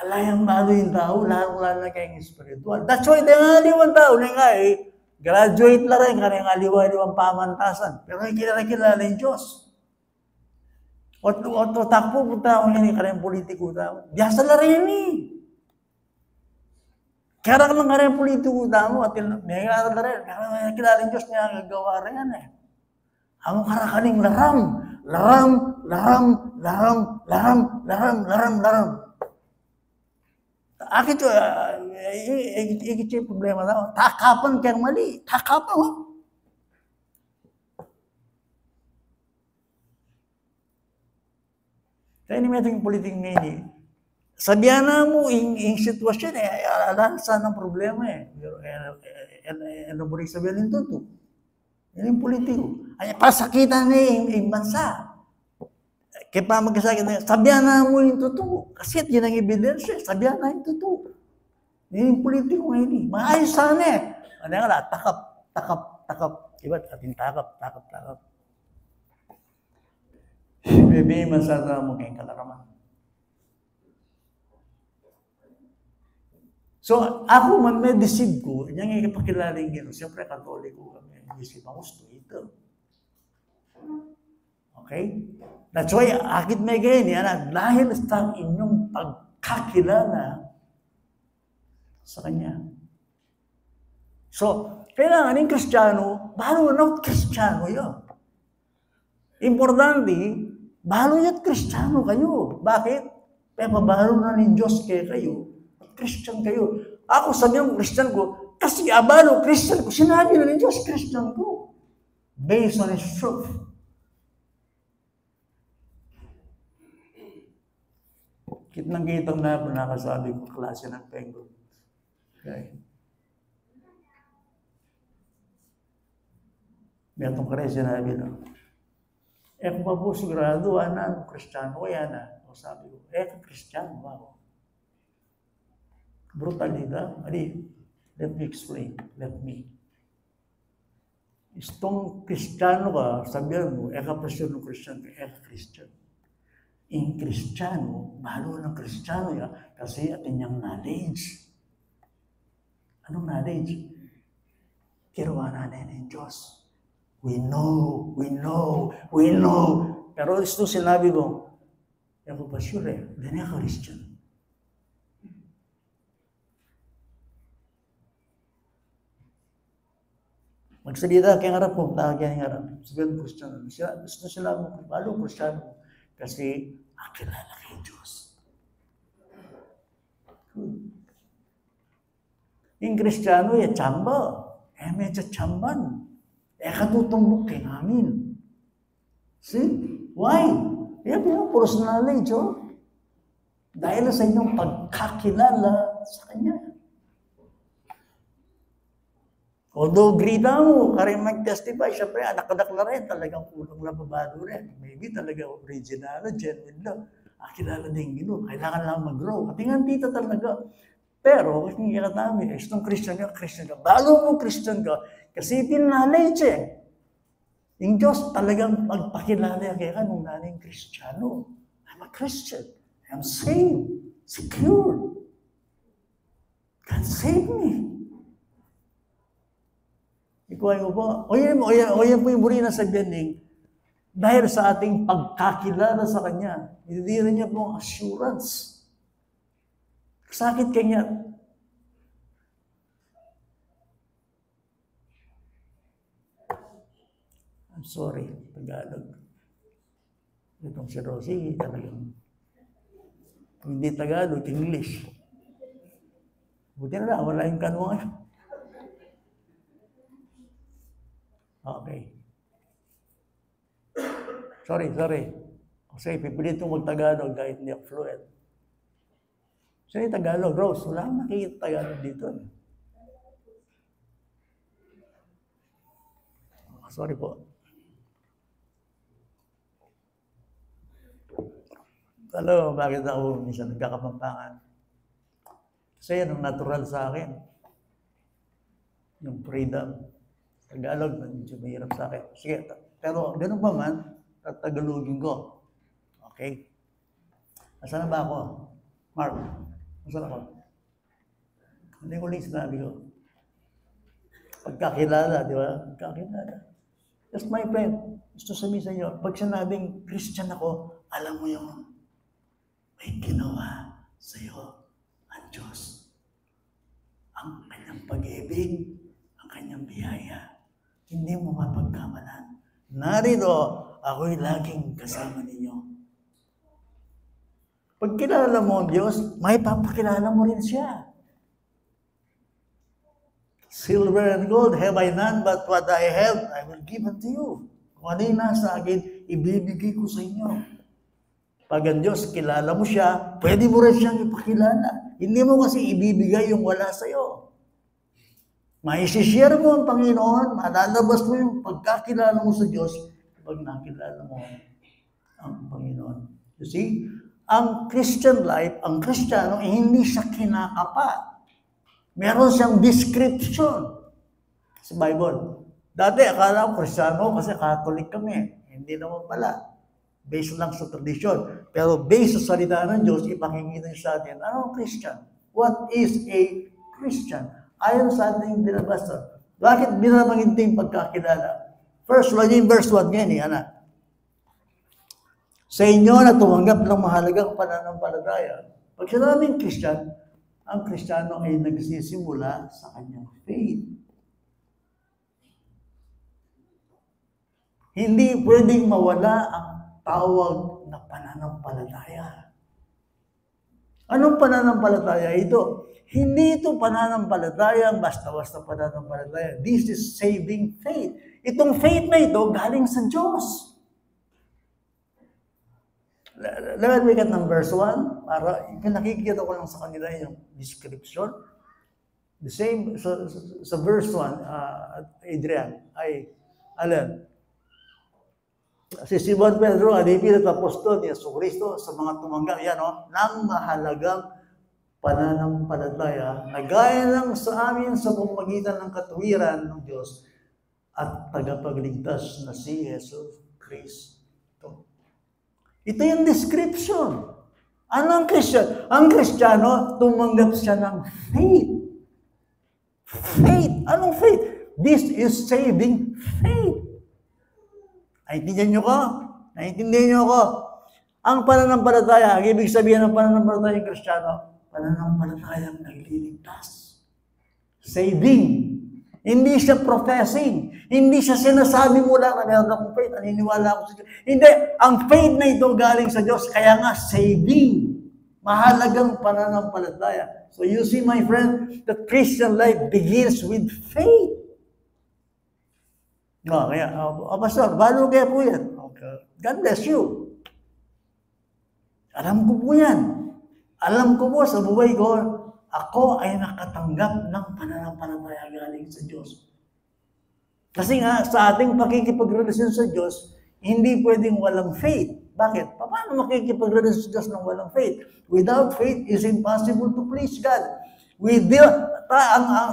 Alayang balo yung tao, lalo kayong spiritual. That's why di nga aliwan tao, graduate na rin, kaya nga aliwan pamantasan. Pero kilala yung Diyos. O takpo po tao yan, kaya yung politiko tao. Biyasa na rin eh. Kaya lang kaya yung politiko tao, at may kilala na rin, kaya kilala yung Diyos niya, gagawa rin yan eh. Ang karakaning laram. Akit yung problema na, takapan kayang mali. Takapan ho. Kaya naman yung politik ngayon, sabihan na mo yung sitwasyon alam saan ang problema ano mo rin sabihan yung totoo. Yan yung politiko. Ay, pasakitan na yung bansa. Kaya pa magkasakit na, sabihan na mo yung totoo. Kasi yun ang ebidensya, sabihan na yung totoo. Yan yung politiko ngayon. Maayos sana Ano nga lang, takap. Diba? Ating takap. Bebe, masarap mo kayong kalaraman. So, ako man may deceive ko, yan yung ipakilaling gano'n. Siyempre, katoliko kami. Deceive ako, ito. Okay? That's why, akit may ganyan, dahil sa inyong pagkakilala sa Kanya. So, kailangan yung Kristiyano, balo na Kristiyano yun. Importante, balo ya't Kristiyano kayo. Bakit? Kaya mabalo na ng Diyos kayo. Christian kayo. Ako sabihin ko, Christian ko, kasi abalo, Christian ko. Sinabi na ng Diyos, Christian ko. Based on His truth. Kitang-kitang na nakasabi ko, klase ng penguin. Okay. May atong kare sinabi na, kung pa po sigurado, ang Kristiyano, kaya na. O sabi ko, Kristiyano, wow. Brutalidad. Let me explain. Let me. Itong Kristiyano ka, sabihan mo, ka-presyon ng Kristiyano, Kristiyano. In Kristiyano, mahalo ng Kristiyano ya, kasi atin niyang knowledge. Anong knowledge? Kiruan natin ng Diyos. We know. Pero ito sinabi ko, ako pa sure, hindi ka Christian. Magsalita kaya harap mo, kaya harap. Sabihan Christian. Gusto sila mo, balo Christian mo. Kasi, kilala kay Diyos. Yung Kristiyano, tsamba. Medyo tsamban. Katutumbok kay namin. See? Why? Puros knowledge, Dahil sa inyong pagkakilala sa Kanya. Although grita mo, kaya mag-testify, syempre, anak-anak na rin, talagang kulang na babado rin. Maybe talaga original, genuine lang. Kilala din Ginoo, kailangan lang mag-grow. At yung tita talaga. Pero, kasi nga namin, itong Christian ka. Bago mo Christian ka, kasi pinalage Yung Diyos talagang magpakilala kaya nung naning Kristiyano. I'm a Christian. I'm saved. Secure. God save me. Ikuha ko po. O yan po yung muli na sabihin dahil sa ating pagkakilala sa Kanya, hindi rin niya po assurance. Sakit kanya. I'm sorry, Tagalog. Itong si Rosie, talagang hindi Tagalog, English. Buti na lang, wala yung kanwa. Okay. Sorry. Kasi pipilit kong mag-Tagalog kahit hindi ako fluent. Kasi Tagalog, Rose, wala akong nakikita Tagalog dito. Sorry po. Alam mo, bakit ako minsan nagkakapampangan? Kasi yan ang natural sa akin. Yung freedom. Tagalog, medyo mahirap sa akin. Sige, pero ganun pa man, Tagalogin ko. Okay? Asan na ba ako? Mark, asan ako? Hindi ko lang sinabi ko. Pagkakilala, di ba? Pagkakilala. Just my friend, gusto sabihin sa inyo, pag sinabing Christian ako, alam mo yung may ginawa sa iyo ang Diyos. Ang kanyang pag-ibig, ang kanyang biyaya. Hindi mo mapagkamalan. Narito, ako'y laging kasama ninyo. Pag kilala mo ang Diyos, may papakilala mo rin siya. Silver and gold have I none, but what I have, I will give unto you. Kung ano yung nasa akin, ibibigay ko sa inyo. Pag ang Diyos, kilala mo siya, pwede mo rin siyang ipakilala. Hindi mo kasi ibibigay yung wala sa'yo. Maisishare mo ang Panginoon, malalabas mo yung pagkakilala mo sa Diyos pag nakilala mo ang Panginoon. You see, ang Christian life, ang Kristiyano, hindi siya kinakapa. Meron siyang description sa Bible. Dati, akala ko Kristiyano kasi Catholic kami. Hindi naman pala. Based lang sa tradisyon. Pero based sa salita ng Diyos, ipakikita niyo sa atin, ano ang Christian? What is a Christian? Ayon sa ating binabasa. Bakit binabanggit yung pagkakilala? First, laging verse 1 ngayon, anak. Sa inyo na tumanggap ng mahalagang pananampalataya. Pag sinabing Christian, ang Kristiyano ay nagsisimula sa kanyang faith. Hindi pwedeng mawala ang tawag na pananampalataya. Anong pananampalataya ito? Hindi ito pananampalataya, basta-basta pananampalataya. This is saving faith. Itong faith na ito galing sa Diyos. Let me get ng verse 1 para nakikita ko lang sa kanila yung description. The same, sa verse 1, Adrian, Alan, si Simon Pedro, alipin at apostol ni Jesucristo sa mga tumanggap ng mahalagang pananampalataya na gaya lang sa amin sa pamamagitan ng katuwiran ng Diyos at tagapagligtas na si Jesucristo. Ito yung description. Ano ang Christian? Ang Kristiyano, tumanggap siya ng faith. Faith. Anong faith? This is saving faith. Naintindihan niyo ko? Naintindihan niyo ko? Ang pananampalataya, ang ibig sabihin ng pananampalataya ng Kristiyano, pananampalatayang nagliligtas. Saving. Hindi siya professing. Hindi siya sinasabi mo lang na meron akong faith, naniniwala ako sa Diyos. Hindi. Ang faith na ito galing sa Diyos, kaya nga saving. Mahalagang pananampalataya. So you see, my friend, the Christian life begins with faith. No, kaya, Pastor, balo kaya po yan. Okay. God bless you. Alam ko po yan. Alam ko po sa buhay ko, ako ay nakatanggap ng pananampalataya galing sa Diyos. Kasi nga, sa ating pakikipagrelasyon sa Diyos, hindi pwedeng walang faith. Bakit? Paano makikipagrelasyon sa Diyos ng walang faith? Without faith, it's impossible to please God.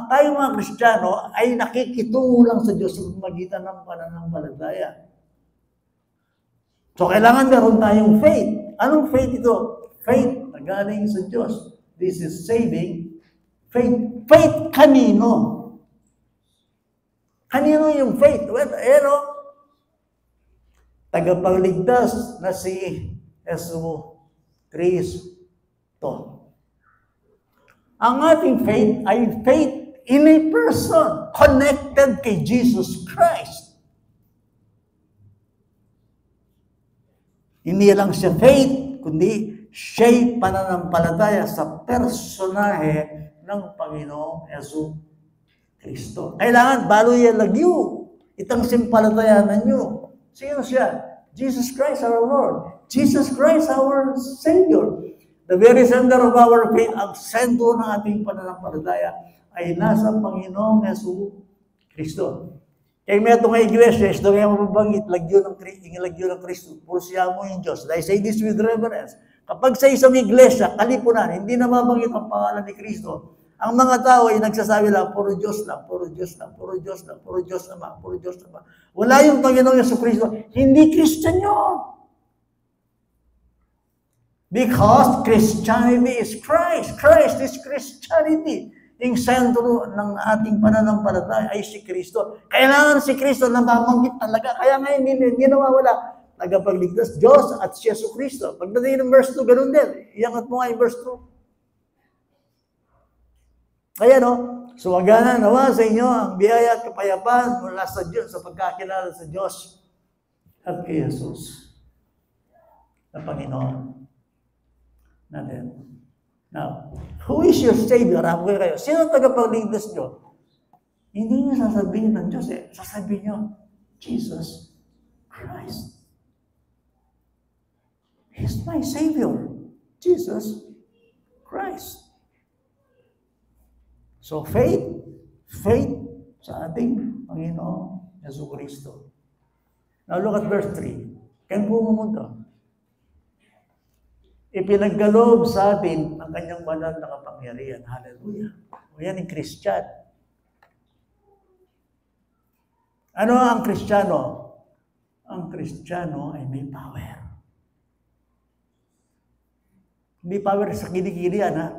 Tayo mga Kristiyano ay nakikitungo lang sa Diyos sa pamamagitan ng pananampalataya. So, kailangan meron tayong faith. Anong faith ito? Faith na galing sa Diyos. This is saving faith. Faith kanino? Kanino yung faith? Well, tagapagligtas na si Jesucristo. Ang ating faith ay faith in a person connected kay Jesus Christ. Hindi lang siya faith, kundi siya'y pananampalataya sa personahe ng Panginoong Jesucristo. Kailangan balo yan lagyo. Itang simpalatayanan nyo. Sino siya? Jesus Christ our Lord. Jesus Christ our Savior. The very center of our faith, ang sentro ng ating pananampalataya ay nasa Panginoong Yesu Kristo. Kaya may ito nga iglesia, ito nga mababanggit, lagyo ng Kristo. Pursiya mo yung Diyos. I say this with reverence. Kapag sa isang iglesia, kalipunan, hindi na mabanggit ang pangalan ni Kristo, ang mga tao ay nagsasabi lang, puro Diyos lang, puro Diyos lang, puro Diyos lang, puro Diyos Ama, puro Diyos Ama. Wala yung Panginoong Yesu Kristo. Hindi Christian yun. Because Christianity is Christ. Christ is Christianity. Yung sentro ng ating pananampalataya ay si Kristo. Kailangan si Kristo na mabanggit talaga. Kaya nga hindi nawawala. Tagapagligtas, Diyos at si Yesu Kristo. Pagdating ng verse 2, ganun din. Iangat mo nga yung verse 2. Kaya suwagana nawa sa inyo ang biyaya at kapayapaan mula sa Diyos sa pagkakilala sa Diyos at kay Jesus na Panginoon natin. Now, who is your Savior? Ako kayo. Sino ang tagapagligtas nyo? Hindi nyo sasabihin ng Diyos Sasabihin nyo, Jesus Christ. He's my Savior. Jesus Christ. So, faith sa ating Panginoon Yesu Kristo. Now, look at verse 3. Kaya pumunta. Ipinaggalob sa atin ang kanyang banal na kapangyarihan. Hallelujah. O yan yung Christian. Ano ang Kristiyano? Ang Kristiyano ay may power. Hindi power sa kilikili yan, ha?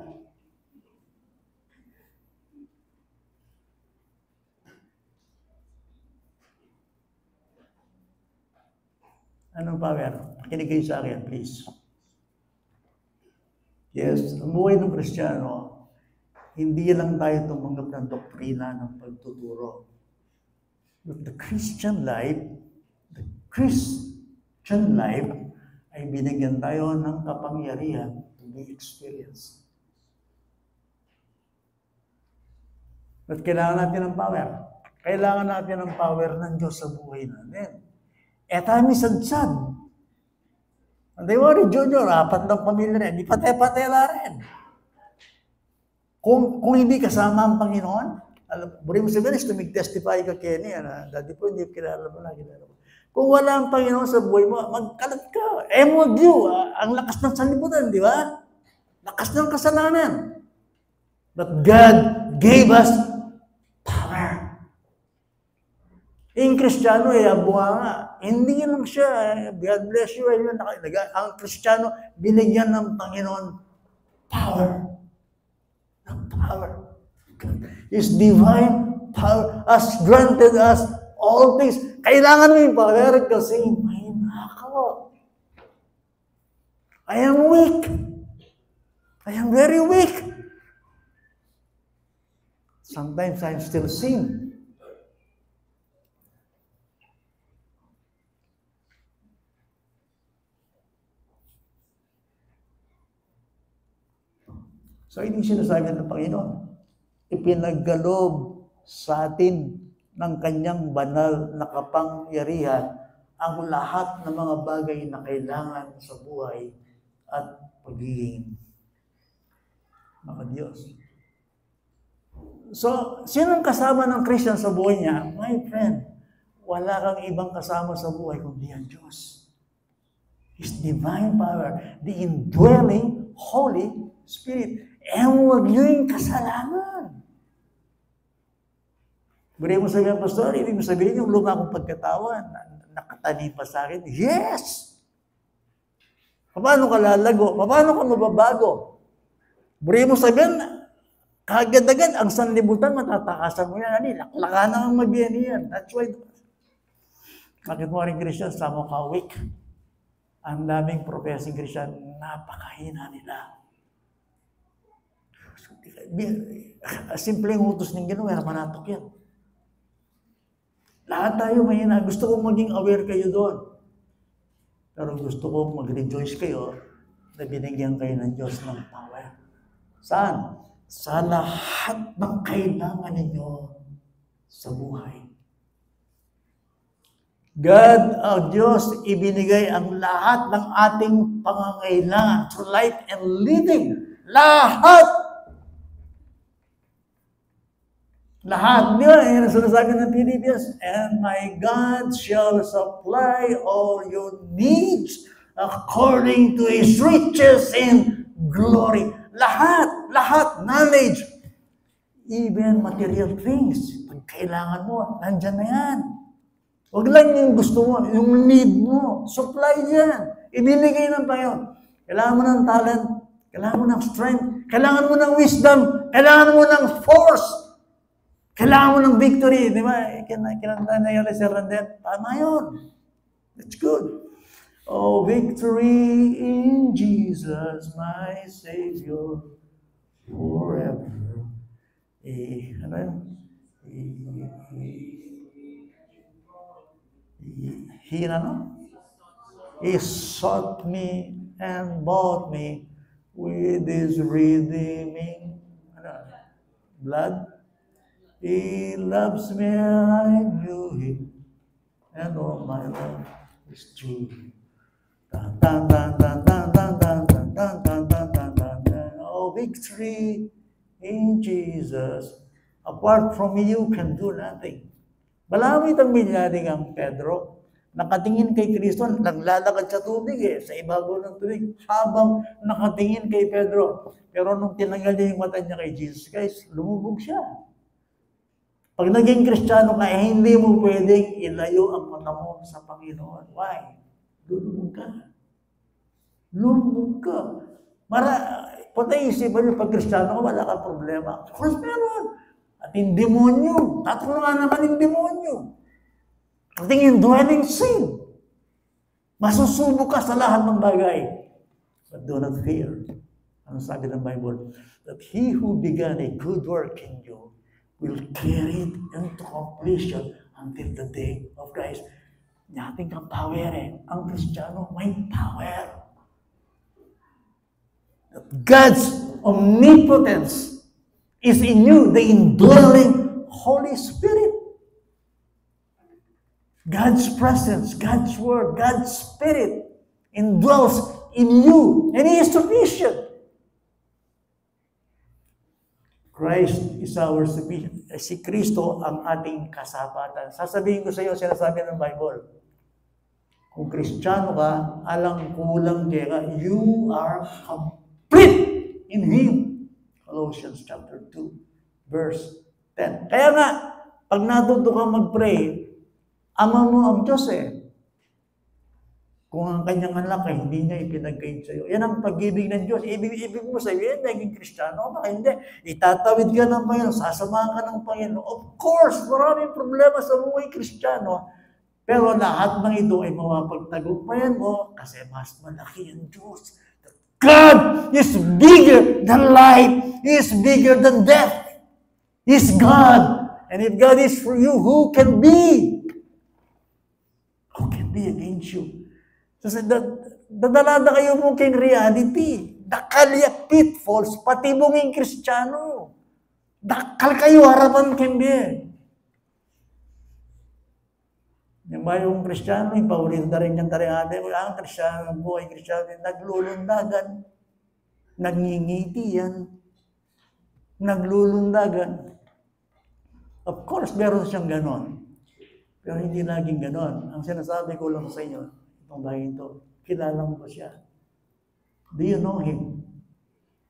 Anong power? Kinig kayo sa akin, please. Yes, ang buhay ng Kristiyano, hindi lang tayo tumanggap ng doktrina ng pagtuturo. But the Christian life ay binigyan tayo ng kapangyarihan to be experienced. But kailangan natin ng power. Kailangan natin ng power ng Diyos sa buhay natin. Tayo sadsad. Hindi mo rin, Junior, 4 ng pamilya rin. Hindi patay-patela rin. Kung hindi kasama ang Panginoon, buri mo sabihin, tumig-testify ka, Kenny, dati po, hindi kilala mo na. Kung wala ang Panginoon sa buhay mo, magkalat ka. Ang lakas ng sanlibutan, di ba? Lakas ng kasalanan. But God gave us power. Yung Kristiyano, ang bunganga. Hindi lang siya, God bless you, ang Kristiyano, binigyan ng Panginoon power. Ng power. His divine power has granted us all things. Kailangan mo yung power kasi may nakaw. I am weak. I am very weak. Sometimes I still sin. So, hindi sinasabi ng Panginoon. Ipinaggalob sa atin ng kanyang banal na kapangyarihan ang lahat ng mga bagay na kailangan sa buhay at pagiging mga Diyos. So, sinong kasama ng Christian sa buhay niya? My friend, wala kang ibang kasama sa buhay kundi ang Diyos. His divine power, the indwelling Holy Spirit. Huwag nyo yung kasalanan. Buri mo sabihin, Pastor, ibig mo sabihin yung luma kong pagkatawan, nakatanim pa sa akin? Yes! Paano ka lalago? Paano ka mababago? Buri mo sabihin, kagad-agad, ang sanlibutan, matatakasan mo yan. Laklaka na ang mag-yan yan. That's why, bakit mo rin Christian, sama ka weak. Ang daming professing Christian, napakahina nila. Simpleng utos ng Ginoong, manatok yan. Lahat tayo mahina. Gusto kong maging aware kayo doon. Pero gusto kong mag-rejoice kayo na binigyan kayo ng Diyos ng power. Saan? Sa lahat ng kailangan ninyo sa buhay. God, ang Diyos, ibinigay ang lahat ng ating pangangailangan to life and living. Lahat! Lahat. Di ba? Yan ang sinasabi ng Philippians. And my God shall supply all your needs according to His riches in glory. Lahat. Lahat. Knowledge. Even material things. Pag kailangan mo, nandyan na yan. Huwag lang yung gusto mo, yung need mo. Supply yan. Ibinigay ng Panginoon. Kailangan mo ng talent. Kailangan mo ng strength. Kailangan mo ng wisdom. Kailangan mo ng force. Kailangan mo ng victory. Di ba? Kinanta na yung Randel. Tama yun. That's good. Oh, victory in Jesus, my Savior, forever. Ano yun? He sought me and bought me with His redeeming blood. He loves me, I knew Him, and all my love is true. Dun, dun, dun, dun, dun, dun, dun, dun, dun, dun, dun, dun, dun, dun. Oh, victory in Jesus. Apart from me, you can do nothing. Malamit ang milyaring ang Pedro. Nakatingin kay Kristo, naglalakad sa tubig sa ibabaw ng tubig, habang nakatingin kay Pedro. Pero nung tinanggal niya yung mata niya kay Jesus Christ, lumubog siya. Pag naging Kristiyano ka, hindi mo pwedeng ilayo ang mata mo sa Panginoon. Why? Lulubog ka. Lulubog ka. Patay isipan niyo, pag Kristiyano ka, wala kang problema. Of course, meron. At yung demonyo, tatlo nga naman yung demonyo. At yung dwelling sin. Masusubok ka sa lahat ng bagay. But do not fear. Ano sabi ng Bible? That He who began a good work in you will carry it into completion until the day of Christ. Nating kang power Ang Kristiyano may power. That God's omnipotence is in you, the indwelling Holy Spirit. God's presence, God's word, God's Spirit indwells in you, and He is sufficient. Christ is our sufficient. Si Kristo ang ating kasapatan. Sasabihin ko sa iyo, sinasabi ng Bible, kung Kristiyano ka, alang kulang ka, you are complete in Him. Colossians chapter 2, verse 10. Kaya nga, pag natuto ka mag-pray, ama mo ang Diyos Kung ang kanyang anak hindi niya ipinag-guide sa iyo. Yan ang pag-ibig ng Diyos. Ibig mo sa iyo, naging Kristiyano ka, hindi. Itatawid ka ng Panginoon, sasamahan ka ng Panginoon. Of course, maraming problema sa buhay Kristiyano. Pero lahat ng ito ay mapagtagumpayan mo kasi mas malaki ang Diyos. God is bigger than life. He is bigger than death. He is God. And if God is for you, who can be? Who can be against you? So, dadalada kayo mo kay reality. Dakal pitfalls, pati mong Kristiyano. Dakal kayo harapan kindi. Yung ba yung Kristiyano, yung paulito na rin yung tarihade, ang Kristiyano, buhay Kristiyano, naglulundagan, nangingiti yan, naglulundagan. Of course, meron siyang ganon. Pero hindi laging ganon. Ang sinasabi ko lang sa inyo, itong bagay ito, kilala mo ba siya? Do you know Him?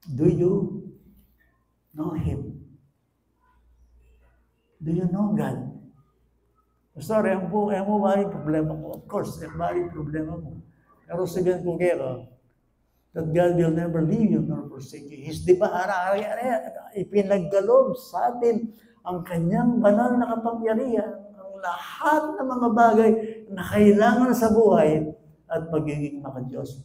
Do you know Him? Do you know God? Sorry, ang mo ba yung problema mo? Of course, ang ba yung problema mo? Pero sabihin ko kayo, that God will never leave you nor forsake you. Di ba, ipinagkaloob sa atin ang kanyang banal na kapangyarihan, ang lahat ng mga bagay na kailangan sa buhay at pagiging maka-Diyos.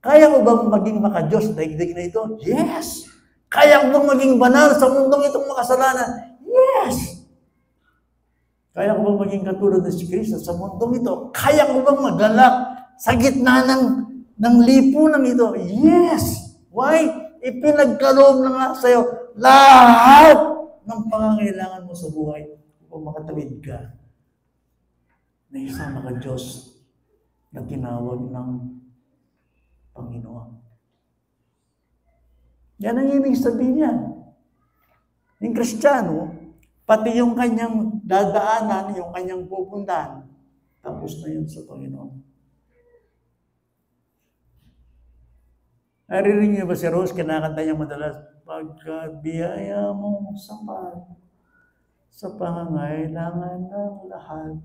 Kaya ko bang maging maka-Diyos daigdig na ito? Yes! Kaya ko bang maging banal sa mundong itong makasalanan? Yes! Kaya ko bang maging katulad na si Kristo sa mundong ito? Kaya ko bang magalak sa gitna ng lipunan ito? Yes! Why? Ipinagkaloob na nga sa'yo lahat ng pangangailangan mo sa buhay kung makatawid ka na isang naka-Diyos na tinawag ng Panginoon. Yan ang ibig sabihin niya. Yung Kristiyano, pati yung kanyang dadaanan, yung kanyang pupuntahan, tapos na yun sa Panginoon. Naririnig niyo ba si Rose? Kinakanta niya madalas, pagkat biyaya mong sapat sa pangangailangan ng lahat,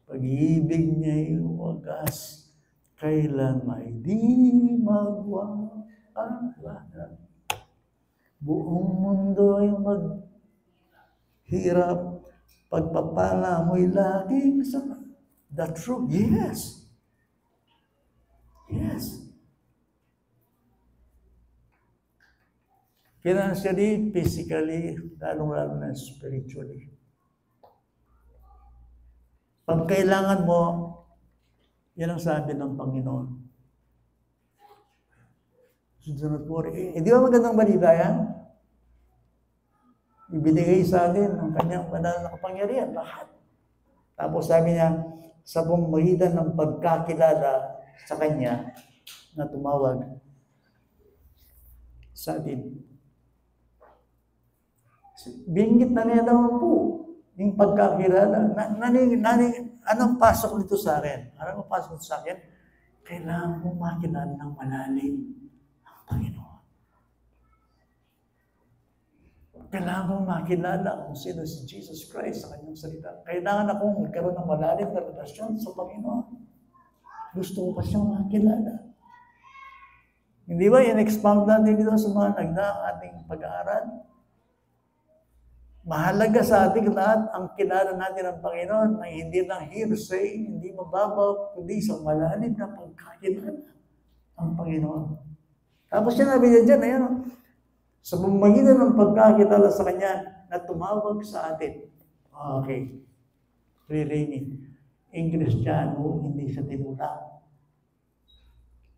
pag-ibig niya'y wagas, kailan may di magwawala. Buong mundo ay maghirap, pagpapala mo'y laging sapat. The truth, yes. Yes. Financially, physically, lalong-lalo na spiritually. Pag kailangan mo, yan ang sabi ng Panginoon. Sunod po rin. Di ba magandang balita yan? Ibinigay sa atin ang kanyang banal na kapangyarihan, lahat. Tapos sabi niya, sa pamamagitan ng pagkakilala sa kanya na tumawag sa atin. Binggit na niya naman po yung pagkakilala. Anong pasok nito sa akin? Anong pasok nito sa akin? Kailangan mo makilala ng malalim ang Panginoon. Kailangan mo makilala kung sino si Jesus Christ sa kanyang salita. Kailangan akong magkaroon ng malalim na relasyon sa Panginoon. Gusto ko pa siyang makilala. Hindi ba in-expound natin dito sa mga nagdaang ating pag-aaral? Mahalaga sa ating lahat ang kilala natin ng Panginoon na hindi lang hearsay, hindi mababaw, kundi sa malalim na pagkakilala ang Panginoon. Tapos sinabi niya dyan, ayan, sa pamamagitan ng pagkakilala sa Kanya na tumawag sa atin. Okay. Re-raining. Ang Kristiyano, hindi sa tinulak.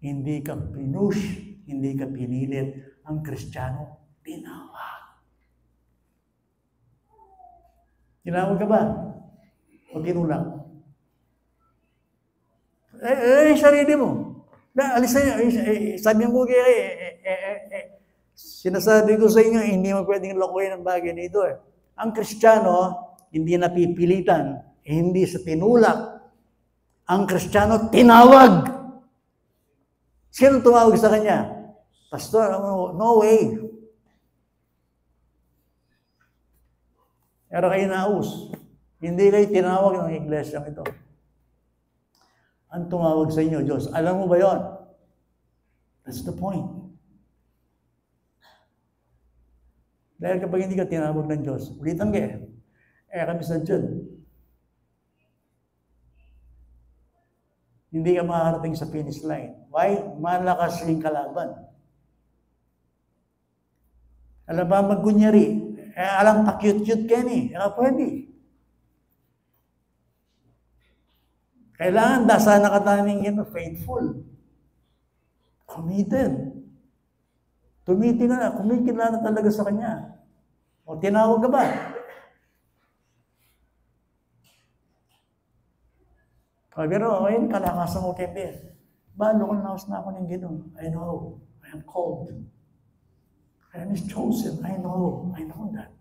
Hindi ka pinush, hindi ka pinilit. Ang Kristiyano, tinawag. Tinawag ka ba? O tinulak? Sarili mo. Alis na yun. Sabi mo kaya, sinasabi ko sa inyo, hindi mo pwedeng lokohin ang bagay nito. Ang Kristiyano, hindi napipilitan, hindi sa tinulak. Ang Kristiyano, tinawag. Sino tumawag sa kanya? Pastor, no way. Pero kayo naus. Hindi kayo tinawag ng iglesia ito. Ang tumawag sa inyo, Diyos. Alam mo ba yon? That's the point. Dahil kapag hindi ka tinawag ng Diyos, ulitan ka kami sa dyan. Hindi ka makakarating sa finish line. Why? Malakas yung kalaban. Alam ba magkunyari? Alam pa cute-cute ka ni. Pwede. Kailangan dasana ka tayong faithful. Committed. Kumikilala talaga sa Kanya. O tinawag ka ba? Pero ayun, kalakasan mo kebe. Balo na ako ng Ginoon. I know. I am called. I am chosen. I know that.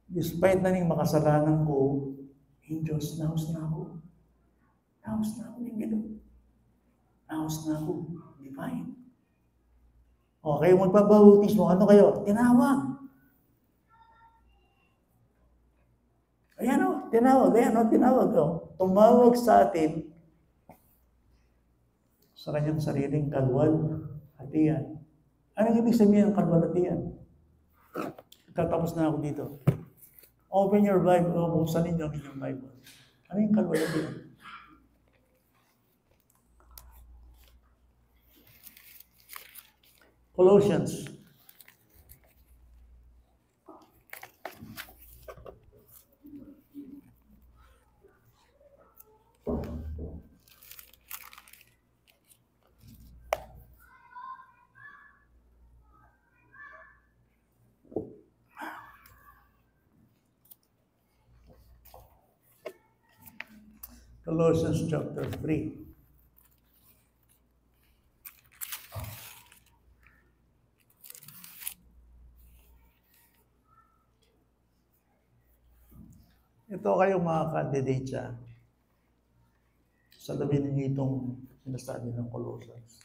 Despite na ning makasalanan ko, in Diyos, naos na ako. Naos na ako ng Ginoon. Naos na ako. Divine. Okay, magpabautismo. Ano kayo? Tinawag. Ayan o, tinawag o. Tumawag sa atin sa kanyang sariling kalwalhatian. Anong ibig sabihin ng kalwalhatian? Tatapos na ako dito. Open your Bible, o buksan ninyo ang inyong Bible. Ano yung kalwalhatian? Colossians. Colossians chapter 3. Ito kayong mga candidate siya. Salamin ninyo itong sinasabi ng Colossians.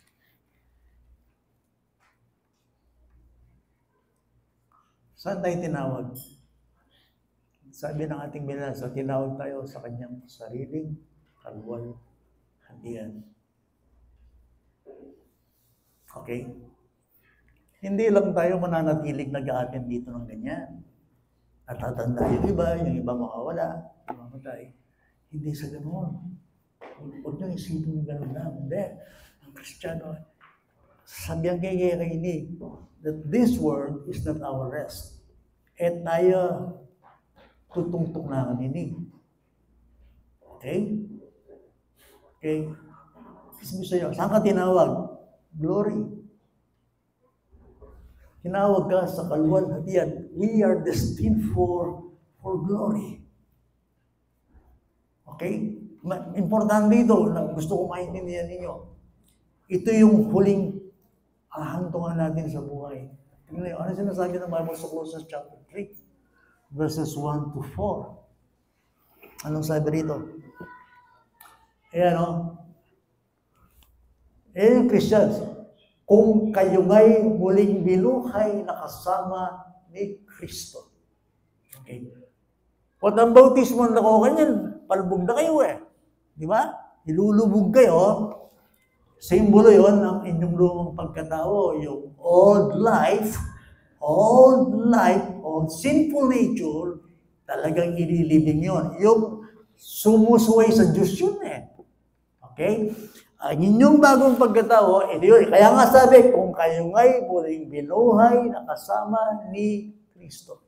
Saan tayo tinawag? Sabi ng ating binasa, tinawag tayo sa kanyang sariling kaluwalhatian. Okay? Hindi lang tayo mananatilig nag-a-attend dito ng ganyan. At tatanda yung iba makawala, mamatay. Hindi sa ganoon. Huwag nyo isipin yung ganoon lang. Hindi. Ang Kristiyano, sabihan kayo ini, that this world is not our rest. At tayo, tutungtok na kanini. Okay? Okay? Kasi sa'yo, saan ka tinawag? Glory. Tinawag ka sa kaluwalhatian. We are destined for glory. Okay? Importante ito na gusto ko maintindihan ninyo. Ito yung huling hahantungan natin sa buhay. Tingnan nyo, ano sinasabi ng Bible sa Colossians chapter 3? Verses 1 to 4. Anong sabi rito? Ayan o. Yung Christians, kung kayo nga'y muling binuhay na kasama ni Kristo. Okay. What ang bautismo na ko kanyan, palubog na kayo eh. Di ba? Ilulubog kayo. Simbolo yon ng inyong lumang pagkatao, yung old life, old sinful nature, talagang ililibing yon. Yung sumusuway sa Diyos yun eh. Okay? Ang inyong bagong pagkatao, yun. Kaya nga sabi, kung kayo nga'y muling binuhay na kasama ni Kristo.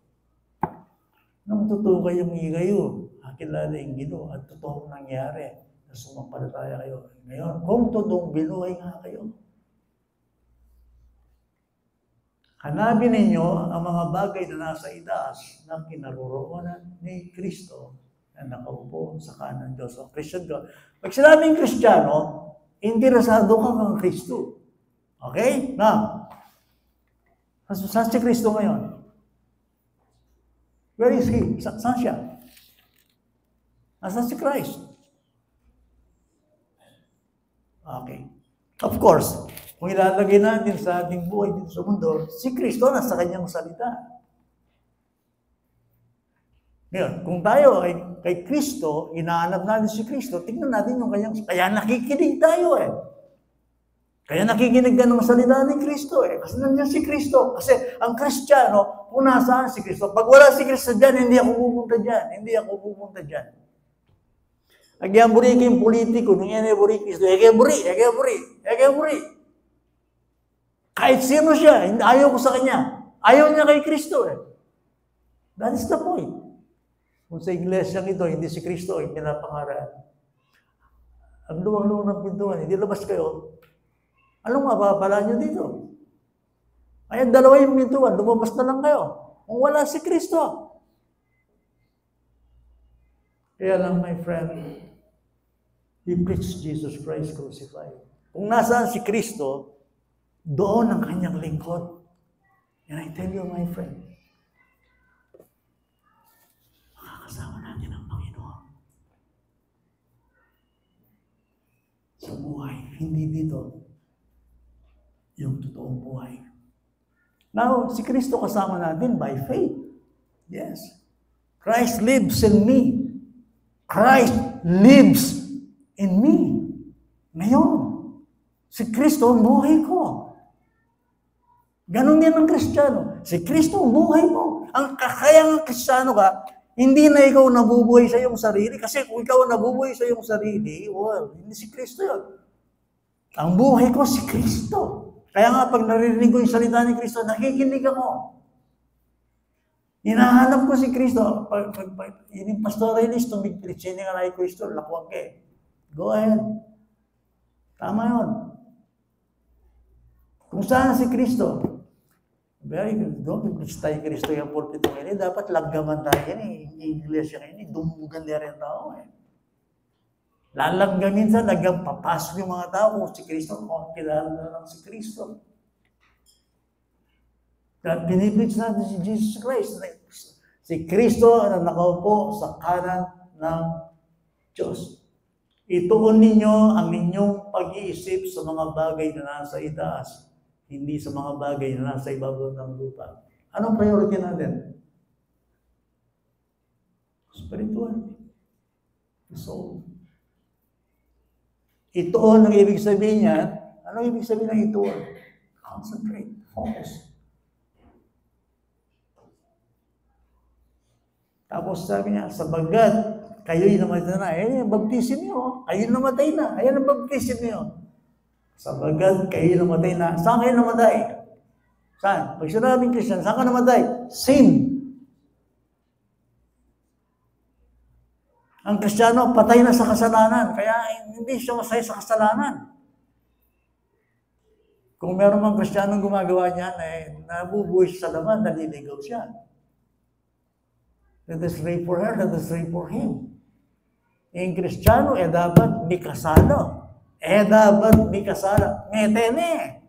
Nung totoo kayong kayo, kakilala yung Ginoo at totoong nangyari na sumampalataya kayo. Ngayon, kung totoong binuhay nga kayo, hanapin ninyo ang mga bagay na nasa itaas na kinaroroonan ni Kristo na nakaupo sa kanan ng Diyos. O Christian ka. Pag sinabing Kristiyano, interesado ka kang Kristo. Okay? Now, saan si Kristo ngayon? Where is He? Saan siya? Nasaan si Christ? Okay. Of course, kung ilalagay natin sa ating buhay dito sa mundo, si Kristo nasa kanyang salita. Ngayon, kung tayo ay kay Kristo, inaanap natin si Kristo, tingnan natin yung kanyang... Kaya nakikinig tayo eh. Kaya nakikinig ka ng salita ni Kristo eh. Kasi nandiyan si Kristo. Kasi ang Kristiyano, kung nasaan si Kristo, pag wala si Kristo dyan, hindi ako pupunta dyan. Hindi ako pupunta dyan. Agyamburi kayong politiko, nung yan ay buri Kristo, agyamburi. Kahit sino siya, ayaw ko sa kanya. Ayaw niya kay Kristo eh. That is the point. Kung sa iglesyang ito, hindi si Kristo ay pinapangaral. Ang luwang-luwang ng pintuan, hindi labas kayo. Anong mapapala nyo dito? Ayan, dalawa yung pintuan, lumabas na lang kayo. Kung wala si Kristo. Kaya lang, my friend, He preached Jesus Christ crucified. Kung nasaan si Kristo, doon ang kanyang lingkod. And I tell you, my friend, makakasama natin ang Panginoon. Sa buhay, hindi dito yung totoong buhay. Now, si Kristo kasama natin by faith. Yes. Christ lives in me. Christ lives in me. Ngayon, si Kristo ang buhay ko. Ganon din ang Kristiyano. Si Kristo ang buhay mo. Ang kakayang Kristiyano ka, hindi na ikaw nabubuhay sa iyong sarili. Kasi kung ikaw nabubuhay sa iyong sarili, well, hindi si Kristo yun. Ang buhay ko si Kristo. Kaya nga, pag naririnig ko yung salita ni Kristo, nakikinig ako. Hinahanap ko si Kristo. Yung pastoralist, tumigpilitsini ka na kay Kristo, lakwag ka eh. Go ahead. Tama yun. Kung saan si Kristo, very good. Doon, preach tayo Kristo yung pulpito ngayon. Dapat laggaman tayo yan eh. Iglesia ngayon eh. Dumugan niya rin tao eh. Lalanggang minsan, hanggang papasok yung mga tao kung si Kristo, kung kilala na lang si Kristo. At pinipreach natin si Jesus Christ. Si Kristo na nakaupo sa kanan ng Diyos. Ituon ninyo ang inyong pag-iisip sa mga bagay na nasa itaas, hindi sa mga bagay na nasa ibabaw ng lupa. Anong priority natin? Spiritual. So, ituon ang ibig sabihin niya. Ano ibig sabihin ng ituon? Concentrate. Focus. Tapos sabi niya, sabagat kayo'y namatay na. Baptisin niyo. Kayo'y namatay na. Ayan ang baptisin niyo. Sabagat kayo'y namatay na. Saan kayo namatay? Saan? Pag sinabing Christian, saan ka namatay? Sin. Ang Kristiyano, patay na sa kasalanan. Kaya hindi siya masaya sa kasalanan. Kung meron mang Kristiyanong gumagawa niyan, nabubuhay siya sa laman, naliligaw siya. Let us pray for her, let us pray for him. Yung Kristiyano, dapat may kasalo. Dapat may kasalo. Metene.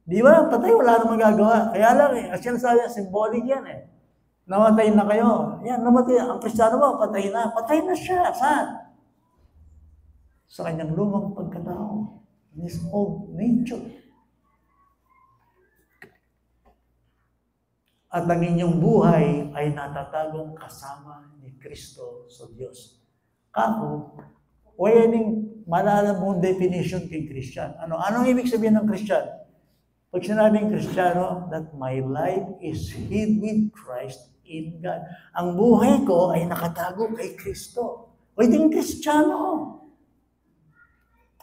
Di ba? Patay, wala na magagawa. Kaya lang as yan sabi, symbolic yan Namatay na kayo. Yan, namatay. Ang Kristiyano ba, patay na. Patay na siya. Saan? Sa kanyang lumang pagkatao. In his old nature. At ang inyong buhay ay natatagong kasama ni Kristo sa Diyos. Kako, pwedeng malalam mong definition kay Christian. Anong ibig sabihin ng Christian? Pag sinabing Kristiyano, that my life is hid with Christ in God. Ang buhay ko ay nakatago kay Kristo. Pwedeng Kristiyano.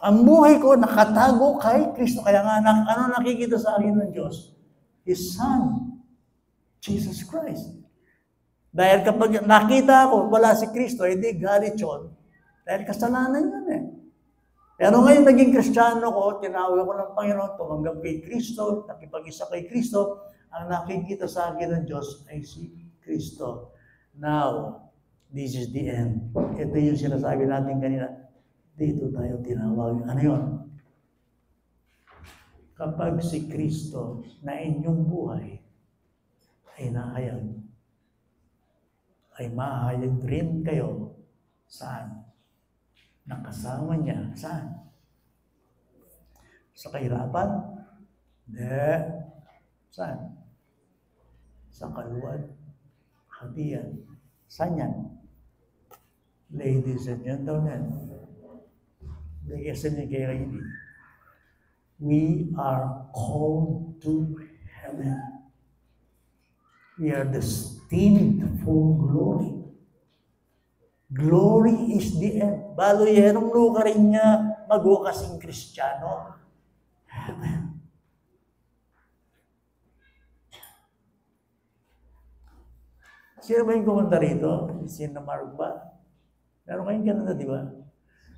Ang buhay ko nakatago kay Kristo. Kaya nga, ano nakikita sa akin ng Diyos? His Son, Jesus Christ. Dahil kapag nakita ko, wala si Kristo, hindi galit yun. Dahil kasalanan yun Pero ngayon naging Kristiyano ko, tinawag ko ng Panginoon, tumanggap kay Kristo, nakipag-isa kay Kristo, ang nakikita sa akin ng Diyos ay si Kristo. Now, this is the end. Ito yung sinasabi natin kanina. Dito tayo tinawag. Ano yun? Kapag si Kristo na inyong buhay ay nahayag, ay mahayag rin kayo saan? Nakasama niya. Saan? Sa kahirapan? Hindi. Saan? Sa kaluwad. Hatian. Saan yan? Ladies and gentlemen, listen niyo kay Rainy. We are called to heaven. We are destined for glory. Glory is the end. Balo yerong lugar rin niya magwakasing Kristiyano. Heaven. Sino ba yung kumanta rito? Sino Mark ba? Meron kayong ganun di ba?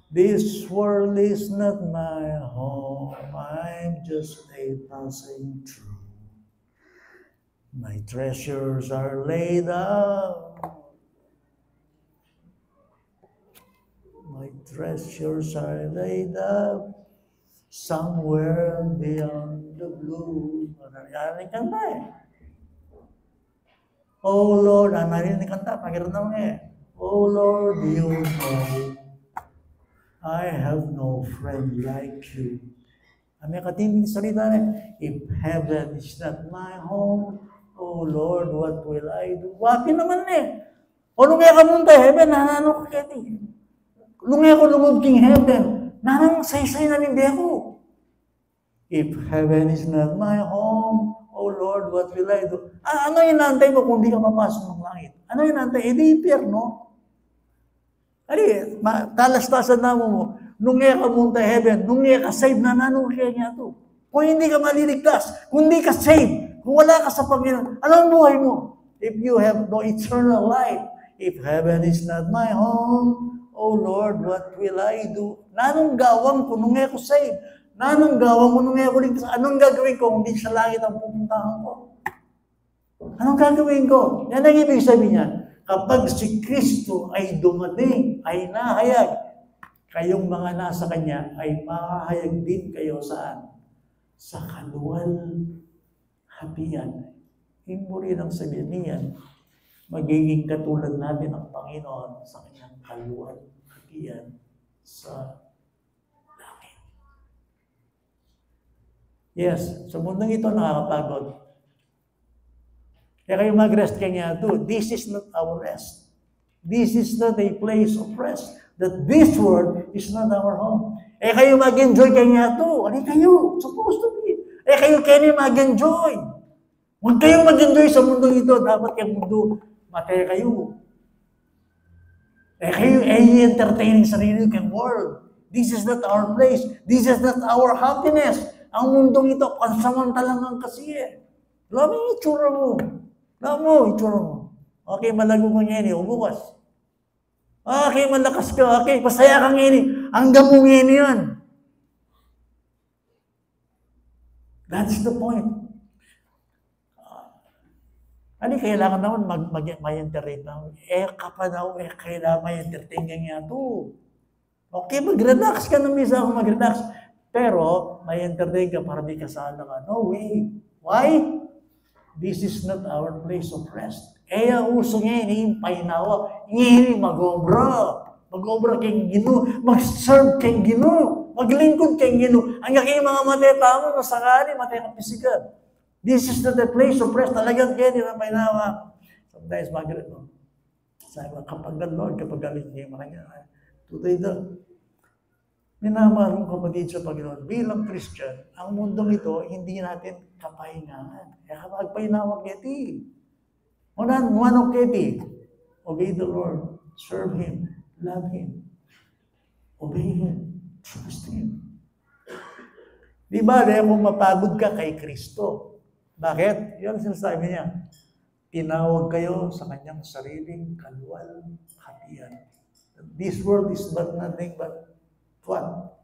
This world is not my home. I'm just a passing through. My treasures are laid up. My treasures are laid up somewhere beyond the blue. Yan ang kanta Oh Lord, narinig kanta, pakiramdam Oh Lord, you know, I have no friend like you. May katinding salita if heaven is not my home, oh Lord, what will I do? Wapi naman O nung ka munta heaven, nanano ka kati. Nung ako lumub king heaven, nanang saysay na hindi ako. If heaven is not my home, oh Lord, what will I do? Ano yung nantay mo kung di ka mapasok ng langit? Ano yung nantay? Di impyerno. Talas-tasan na mo. Nung ka munta heaven, nung ka save na nanong kaya niya to. Kung hindi ka maliligtas, kung hindi ka save, kung wala ka sa Panginoon, ano ang buhay mo? If you have no eternal life, if heaven is not my home, oh Lord, what will I do? Nanong gawang ko nung ako save? Nanong gawang ko nung ako ligtas? Anong gagawin ko kung di sa langit ang pupuntahan ko? Anong gagawin ko? Yan ang ibig sabihin niya. Kapag si Kristo ay dumating, ay nahayag, kayong mga nasa Kanya ay mahayag din kayo saan? Sa kaluwalhatian. Hindi mo rin ang sabihin niyan, magiging katulad natin ang Panginoon sa Kanyang kaluwalhatian sa langit. Yes, sa mundong ito nakakapagod. Kaya kayo mag-rest kanya to. This is not our rest. This is not a place of rest. That this world is not our home. Kayo mag-enjoy kanya to. Ano kayo? Supposed to be. Kayo mag-enjoy. Huwag kayong mag-enjoy sa mundo ito. Dapat yung mundo, matay kayo. Kayo entertaining sarili kang world. This is not our place. This is not our happiness. Ang mundong ito, pansamantalang kasi Alam mo yung itsura mo. Alam mo, itsura mo. Okay, malago ko ngayon, bukas. Okay, malakas ka. Okay, pasaya kang ngayon. Hanggang mo ngayon yun. That's the point. Ano kailangan naman mag-entertain naman? Kailangan mag-entertain ka nga to. Okay, mag-relax ka na misa ako mag-relax. Pero, mag-entertain ka para di kasala ka. No way. Why? This is not our place of rest. Uso ngayon, yung painawa. Ngayon, mag-obra. Mag-obra kayong Ginoo. Mag-serve kayong Ginoo. Maglingkod kayong Ginoo. Hanggang kayong mga matay-tama, masakali, matay-kapisigan. This is not the place of rest. Talagang kayo, na painawa. Sometimes, mag-read mo. Sabi mo, kapag Lord, kapag galit niya, tutoy daw. Minamahal kong kapatid sa Panginoon, bilang Christian, ang mundong ito, hindi natin kapahingahan. Kaya magpahinawag yeti. One of yeti. Obey the Lord. Serve Him. Love Him. Obey Him. Trust Him. Di ba, kung mapagod ka kay Kristo. Bakit? Yan sinasabi niya. Tinawag kayo sa kanyang sariling kaluwalhatian. This world is but nothing but what?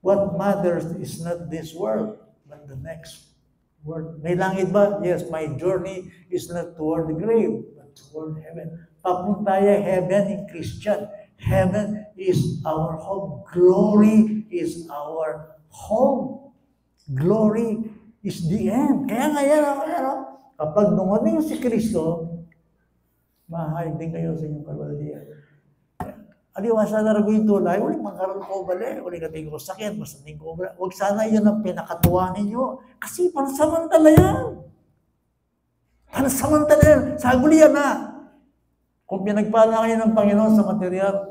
What matters is not this world, but the next world. May langit ba? Yes, my journey is not toward the grave, but toward heaven. Papunta tayo heaven in Christian. Heaven is our home. Glory is our home. Glory is the end. Kaya nga yan, kapag dumating si Kristo, mahayag din kayo sa inyong kaluwalhatian. Aliwa sana raguin tulay, uling magkaroon ko bali, uling kating ko sakit, masating ko bali. Huwag sana yun ang pinakatuwa ninyo. Kasi pansamantala yan. Pansamantala yan. Saguli yan na. Kung pinagpala kayo ng Panginoon sa material,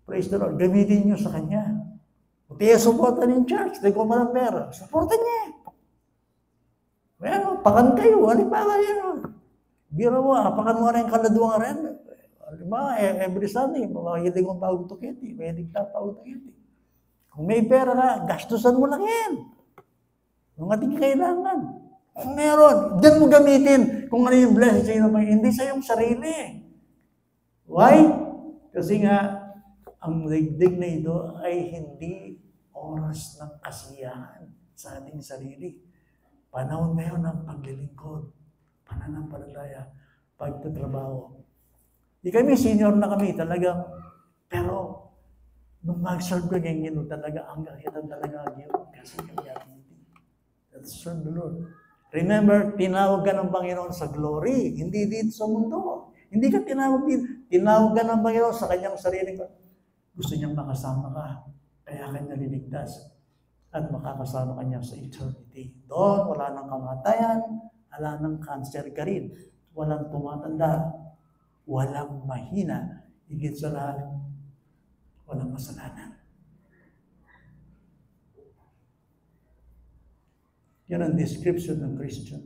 praise the Lord, gamitin nyo sa Kanya. Kung tiya supportan yung church, di ko man ang pera, supportan niya. Well, pakan kayo, alipaga yan. Biro mo, pakan mo rin kaladuang rin. Every Sunday, mahilig mong pag-tukiti, mahilig ka pag-tukiti. Kung may pera ka, gastusan mo lang yan. Kung ating kailangan. Kung meron, dyan mo gamitin kung ano yung blessing sa'yo naman, hindi sa iyong sarili. Why? Kasi nga, ang digdig na ito ay hindi oras ng kasiyahan sa ating sarili. Panahon ngayon ng paglilingkod, pananampalataya, pagtatrabaho. Di kami, senior na kami, talagang, pero, nung mag-serve ko ngayon, talaga, hanggang kita talaga, kasi kaya, let's serve the Lord. Remember, tinawag ka ng Panginoon sa glory, hindi dito sa mundo. Hindi ka tinawag dito. Tinawag ka ng Panginoon sa kanyang sarili. Gusto niyang makasama ka, kaya kanya liligtas. At makakasama kanya sa eternity. Doon, wala nang kamatayan, wala nang cancer ka rin, walang tumatanda, walang mahina, higit sa lahat, walang kasalanan. Yan ang description ng Christian.